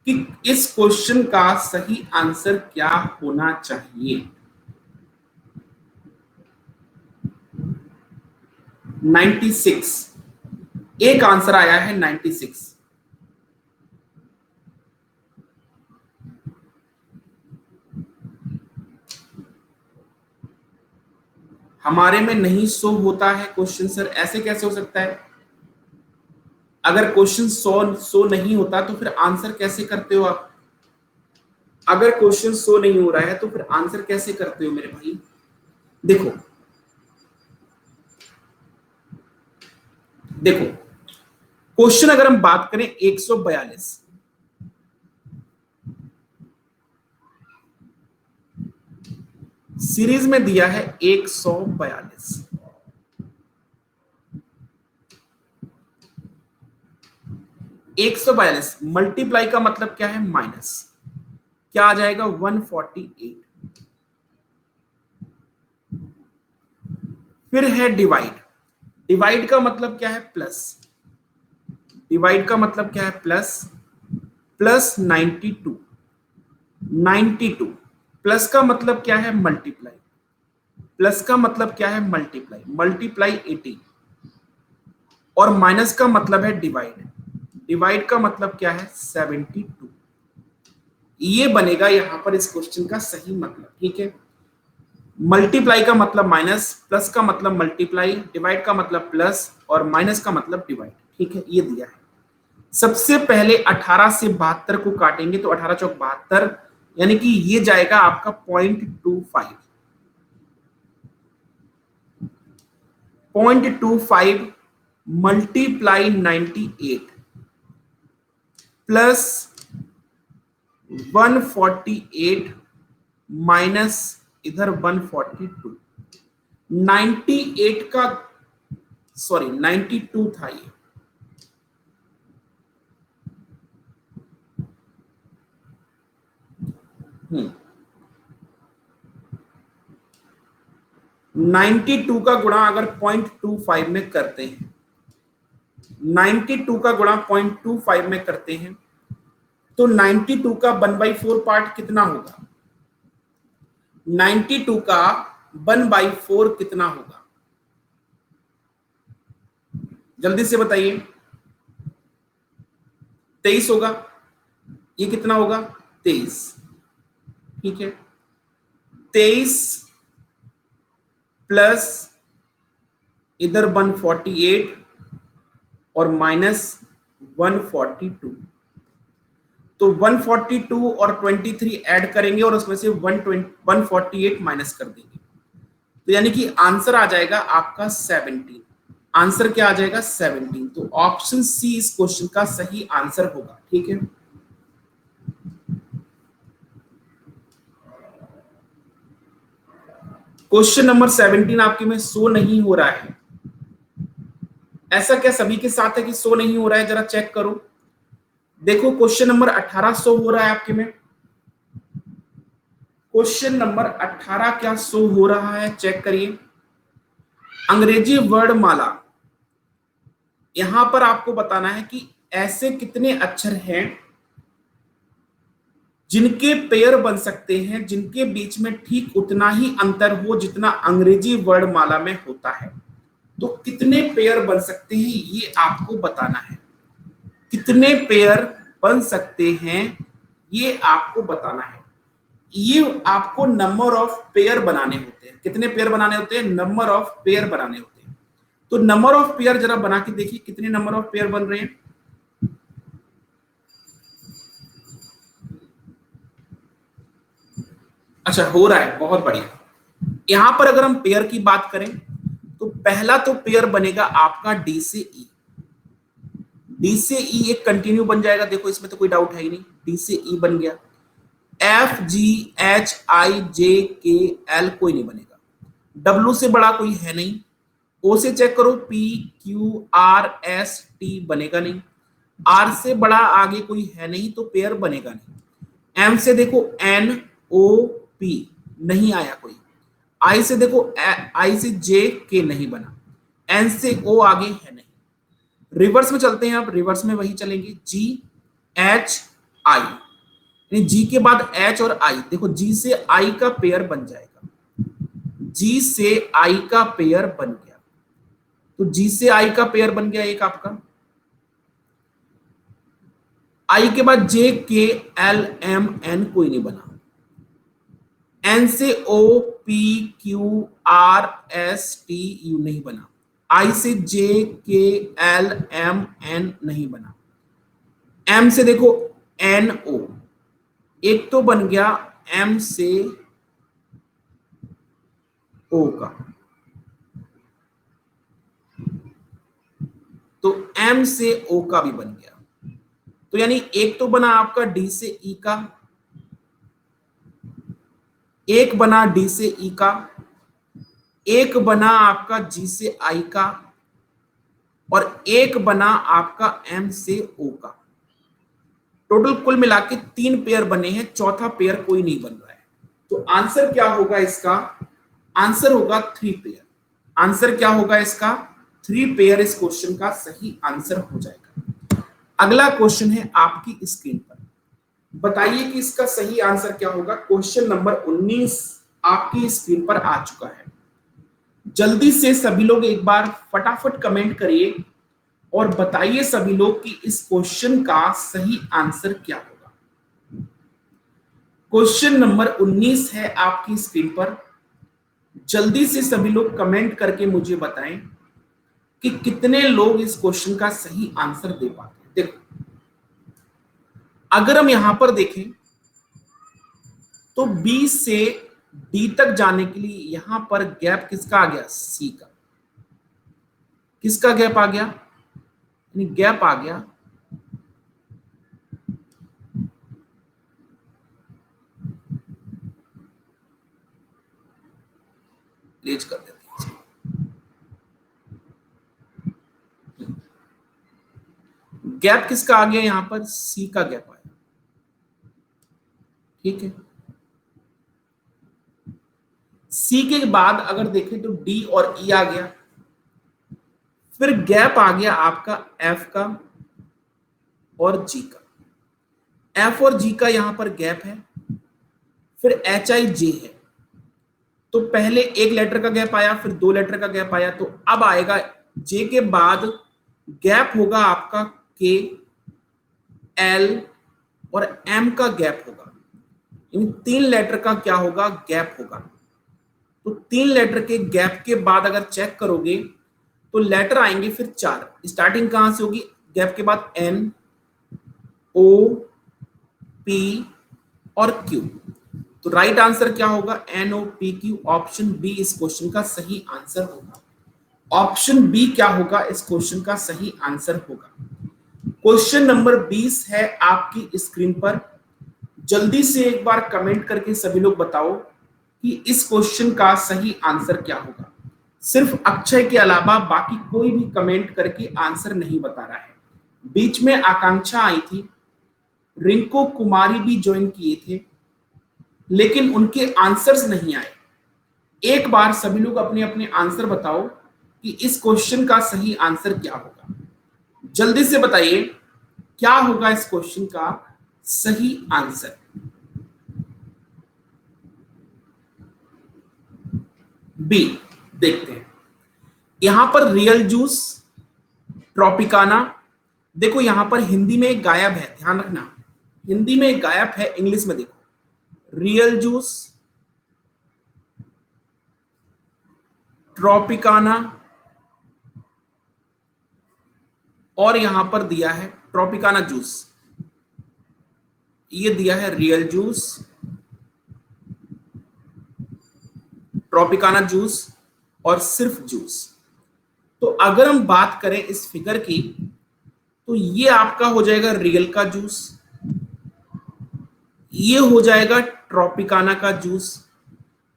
कि इस क्वेश्चन का सही आंसर क्या होना चाहिए। 96, एक आंसर आया है 96। हमारे में नहीं शो होता है क्वेश्चन सर, ऐसे कैसे हो सकता है। अगर क्वेश्चन शो नहीं होता तो फिर आंसर कैसे करते हो आप। अगर क्वेश्चन शो नहीं हो रहा है तो फिर आंसर कैसे करते हो मेरे भाई। देखो देखो, क्वेश्चन अगर हम बात करें 142, सीरीज में दिया है 142। 142 मल्टीप्लाई का मतलब क्या है, माइनस, क्या आ जाएगा 148। फिर है डिवाइड, डिवाइड का मतलब क्या है, प्लस, डिवाइड का मतलब क्या है, प्लस, प्लस 92। 92 प्लस का मतलब क्या है, मल्टीप्लाई, प्लस का मतलब क्या है, मल्टीप्लाई, मल्टीप्लाई 80। और माइनस का मतलब है डिवाइड, डिवाइड का मतलब क्या है, 72। ये बनेगा यहां पर इस क्वेश्चन का सही मतलब, ठीक है। मल्टीप्लाई का मतलब माइनस, प्लस का मतलब मल्टीप्लाई, डिवाइड का मतलब प्लस और माइनस का मतलब डिवाइड, ठीक है, ये दिया है। सबसे पहले 18 से 72 को काटेंगे तो 18 चौक 72, यानी कि ये जाएगा आपका 0.25। 0.25 मल्टीप्लाई 98 प्लस 148 माइनस इधर 142। 98 का, सॉरी 92 था ये। हम्म 92 का गुणा अगर 0.25 में करते हैं, 92 का गुणा 0.25 में करते हैं तो 92 का 1/4 पार्ट कितना होगा, 92 का 1/4 कितना होगा, जल्दी से बताइए। 23 होगा। ये कितना होगा, 23, ठीक है। 23 प्लस इधर 148 और माइनस 142। तो 142 और 23 ऐड करेंगे और उसमें से 148 माइनस कर देंगे, तो यानी कि आंसर आ जाएगा आपका 17। आंसर क्या आ जाएगा, 17। तो ऑप्शन सी इस क्वेश्चन का सही आंसर होगा, ठीक है। क्वेश्चन नंबर 17 आपके में शो नहीं हो रहा है। ऐसा क्या सभी के साथ है कि शो नहीं हो रहा है, जरा चेक करो। देखो क्वेश्चन नंबर 18 शो हो रहा है आपके में, क्वेश्चन नंबर 18 क्या शो हो रहा है, चेक करिए। अंग्रेजी वर्ड माला, यहां पर आपको बताना है कि ऐसे कितने अक्षर हैं जिनके पेयर बन सकते हैं, जिनके बीच में ठीक उतना ही अंतर हो जितना अंग्रेजी वर्ड माला में होता है। तो कितने पेयर बन सकते हैं ये आपको बताना है। कितने पेयर बन सकते हैं ये आपको बताना है। ये आपको नंबर ऑफ पेयर बनाने होते हैं। कितने पेयर बनाने होते हैं? नंबर ऑफ पेयर बनाने होते हैं। तो नंबर ऑफ पेयर जरा बना के देखिए कितने नंबर ऑफ पेयर बन रहे हैं। अच्छा, हो रहा है, बहुत बढ़िया। यहां पर अगर हम पेयर की बात करें तो पहला तो पेयर बनेगा आपका डी से ई। डी से ई एक कंटिन्यू बन जाएगा, देखो इसमें तो कोई डाउट है ही नहीं, डी से ई बन गया। एफ जी एच आई जे के एल कोई नहीं बनेगा, डब्ल्यू से बड़ा कोई है नहीं, ओ से चेक करो P Q R S T बनेगा नहीं, आर से बड़ा आगे कोई है नहीं तो पेयर बनेगा नहीं। एम से देखो एन ओ पी नहीं आया कोई, आई से देखो आई से जे के नहीं बना, एन से ओ आगे है नहीं। रिवर्स में चलते हैं, अब रिवर्स में वही चलेंगे, जी एच आई, जी के बाद एच और आई, देखो जी से आई का पेयर बन जाएगा, जी से आई का पेयर बन गया, तो जी से आई का पेयर बन गया एक आपका। आई के बाद जे के एल एम एन कोई नहीं बना, एन से O P Q R S T U नहीं बना, आई से जे के एल एम एन नहीं बना, एम से देखो एन ओ एक तो बन गया, एम से ओ का, तो एम से ओ का भी बन गया। तो यानी एक तो बना आपका डी से ई का, एक बना डी से ई का, एक बना आपका जी से आई का, और एक बना आपका एम से ओ का। टोटल कुल मिला के 3 पेयर बने हैं, चौथा पेयर कोई नहीं बन रहा है। तो आंसर क्या होगा इसका? आंसर होगा 3 पेयर। आंसर क्या होगा इसका? 3 पेयर इस क्वेश्चन का सही आंसर हो जाएगा। अगला क्वेश्चन है आपकी स्क्रीन पर, बताइए कि इसका सही आंसर क्या होगा। क्वेश्चन नंबर 19 आपकी स्क्रीन पर आ चुका है। जल्दी से सभी लोग एक बार फटाफट कमेंट करिए और बताइए सभी लोग कि इस क्वेश्चन का सही आंसर क्या होगा। क्वेश्चन नंबर 19 है आपकी स्क्रीन पर। जल्दी से सभी लोग कमेंट करके मुझे बताएं कि कितने लोग इस क्वेश्चन का सही आंसर दे पाते हैं। देखो, अगर हम यहां पर देखें तो बी से डी तक जाने के लिए यहां पर गैप किसका आ गया? सी का। किसका गैप आ गया? यानी गैप आ गया लेज कर देते हैं, गैप किसका आ गया? यहां पर सी का गैप आया। ठीक है, सी के बाद अगर देखें तो डी और ई आ गया, फिर गैप आ गया आपका एफ का और जी का। एफ और जी का यहां पर गैप है, फिर एच आई जे है, तो पहले एक लेटर का गैप आया, फिर 2 लेटर का गैप आया, तो अब आएगा जे के बाद गैप होगा आपका के एल और एम का गैप होगा। इन 3 लेटर का क्या होगा? गैप होगा। तो 3 लेटर के गैप के बाद अगर चेक करोगे तो लेटर आएंगे फिर 4। स्टार्टिंग कहां से होगी? गैप के बाद एन ओ पी और क्यू। तो राइट आंसर क्या होगा? N O P Q. Option B इस क्वेश्चन का सही आंसर होगा। ऑप्शन बी क्या होगा? इस क्वेश्चन का सही आंसर होगा। क्वेश्चन नंबर 20 है आपकी स्क्रीन पर। जल्दी से एक बार कमेंट करके सभी लोग बताओ कि इस क्वेश्चन का सही आंसर क्या होगा। सिर्फ अक्षय के अलावा बाकी कोई भी कमेंट करके आंसर नहीं बता रहा है। बीच में आकांक्षा आई थी, रिंकू कुमारी भी ज्वाइन किए थे, लेकिन उनके आंसर्स नहीं आए। एक बार सभी लोग अपने अपने आंसर बताओ कि इस क्वेश्चन का सही आंसर क्या होगा। जल्दी से बताइए क्या होगा इस क्वेश्चन का सही आंसर। बी। देखते हैं यहां पर रियल जूस, ट्रॉपिकाना। देखो यहां पर हिंदी में एक गायब है, ध्यान रखना, हिंदी में एक गायब है, इंग्लिश में देखो रियल जूस, ट्रॉपिकाना, और यहां पर दिया है ट्रॉपिकाना जूस, ये दिया है रियल जूस, ट्रॉपिकाना जूस और सिर्फ जूस। तो अगर हम बात करें इस फिगर की तो ये आपका हो जाएगा रियल का जूस, ये हो जाएगा ट्रॉपिकाना का जूस।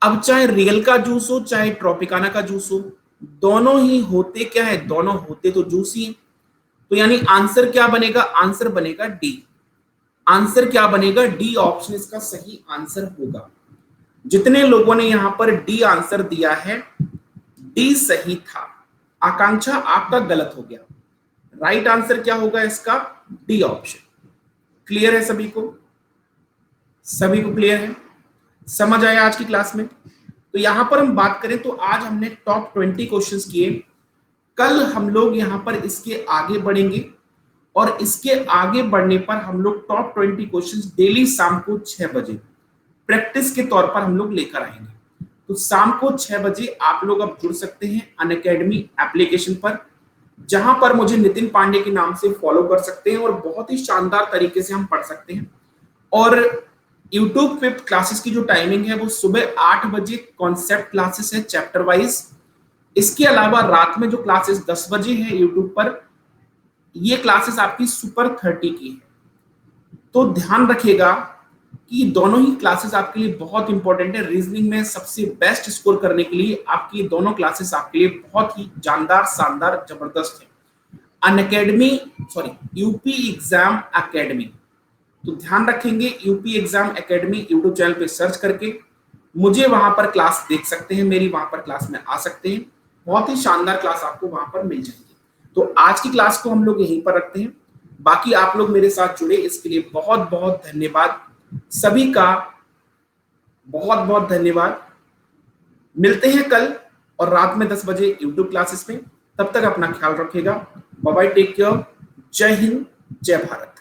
अब चाहे रियल का जूस हो चाहे ट्रॉपिकाना का जूस हो, दोनों ही होते क्या है, दोनों होते तो जूस ही है। तो यानी आंसर क्या बनेगा, आंसर बनेगा डी। आंसर क्या बनेगा, डी ऑप्शन इसका सही आंसर होगा। जितने लोगों ने यहां पर डी आंसर दिया है डी सही था। आकांक्षा आपका गलत हो गया, राइट आंसर क्या होगा इसका, डी ऑप्शन। क्लियर है सभी को, सभी को क्लियर है, समझ आया आज की क्लास में। तो यहां पर हम बात करें तो आज हमने टॉप 20 क्वेश्चंस किए। कल हम लोग यहां पर इसके आगे बढ़ेंगे और इसके आगे बढ़ने पर हम लोग टॉप 20 क्वेश्चंस डेली शाम को 6 बजे प्रैक्टिस के तौर पर हम लोग लेकर आएंगे। तो शाम को 6 बजे आप लोग अब जुड़ सकते हैं अनअकैडमी एप्लीकेशन पर, जहां पर मुझे नितिन पांडे के नाम से फॉलो कर सकते हैं और बहुत ही शानदार तरीके से हम पढ़ सकते हैं। और YouTube पे क्लासेस की जो टाइमिंग है वो सुबह 8 बजे कॉन्सेप्ट क्लासेस है चैप्टर वाइज। इसके अलावा रात में जो क्लासेस 10 बजे है YouTube पर, ये क्लासेस आपकी सुपर 30 की है। तो ध्यान रखिएगा कि दोनों ही क्लासेस आपके लिए बहुत इंपॉर्टेंट है। रीजनिंग में सबसे बेस्ट स्कोर करने के लिए आपकी दोनों क्लासेस आपके लिए बहुत ही जानदार, शानदार, जबरदस्त है। Unacademy sorry UP exam academy, तो ध्यान रखेंगे UP exam academy YouTube channel पे सर्च करके मुझे वहां पर क्लास देख सकते हैं, मेरी वहां पर क्लास में आ सकते हैं। बहुत ही शानदार क्लास आपको वहां पर मिल जाएगी। तो आज की क्लास को हम लोग यहीं पर रखते हैं। बाकी आप लोग मेरे साथ जुड़े इसके लिए बहुत बहुत धन्यवाद, सभी का बहुत बहुत धन्यवाद। मिलते हैं कल और रात में 10 बजे YouTube क्लासेस में। तब तक अपना ख्याल रखिएगा। बाय बाय, टेक केयर, जय हिंद, जय भारत।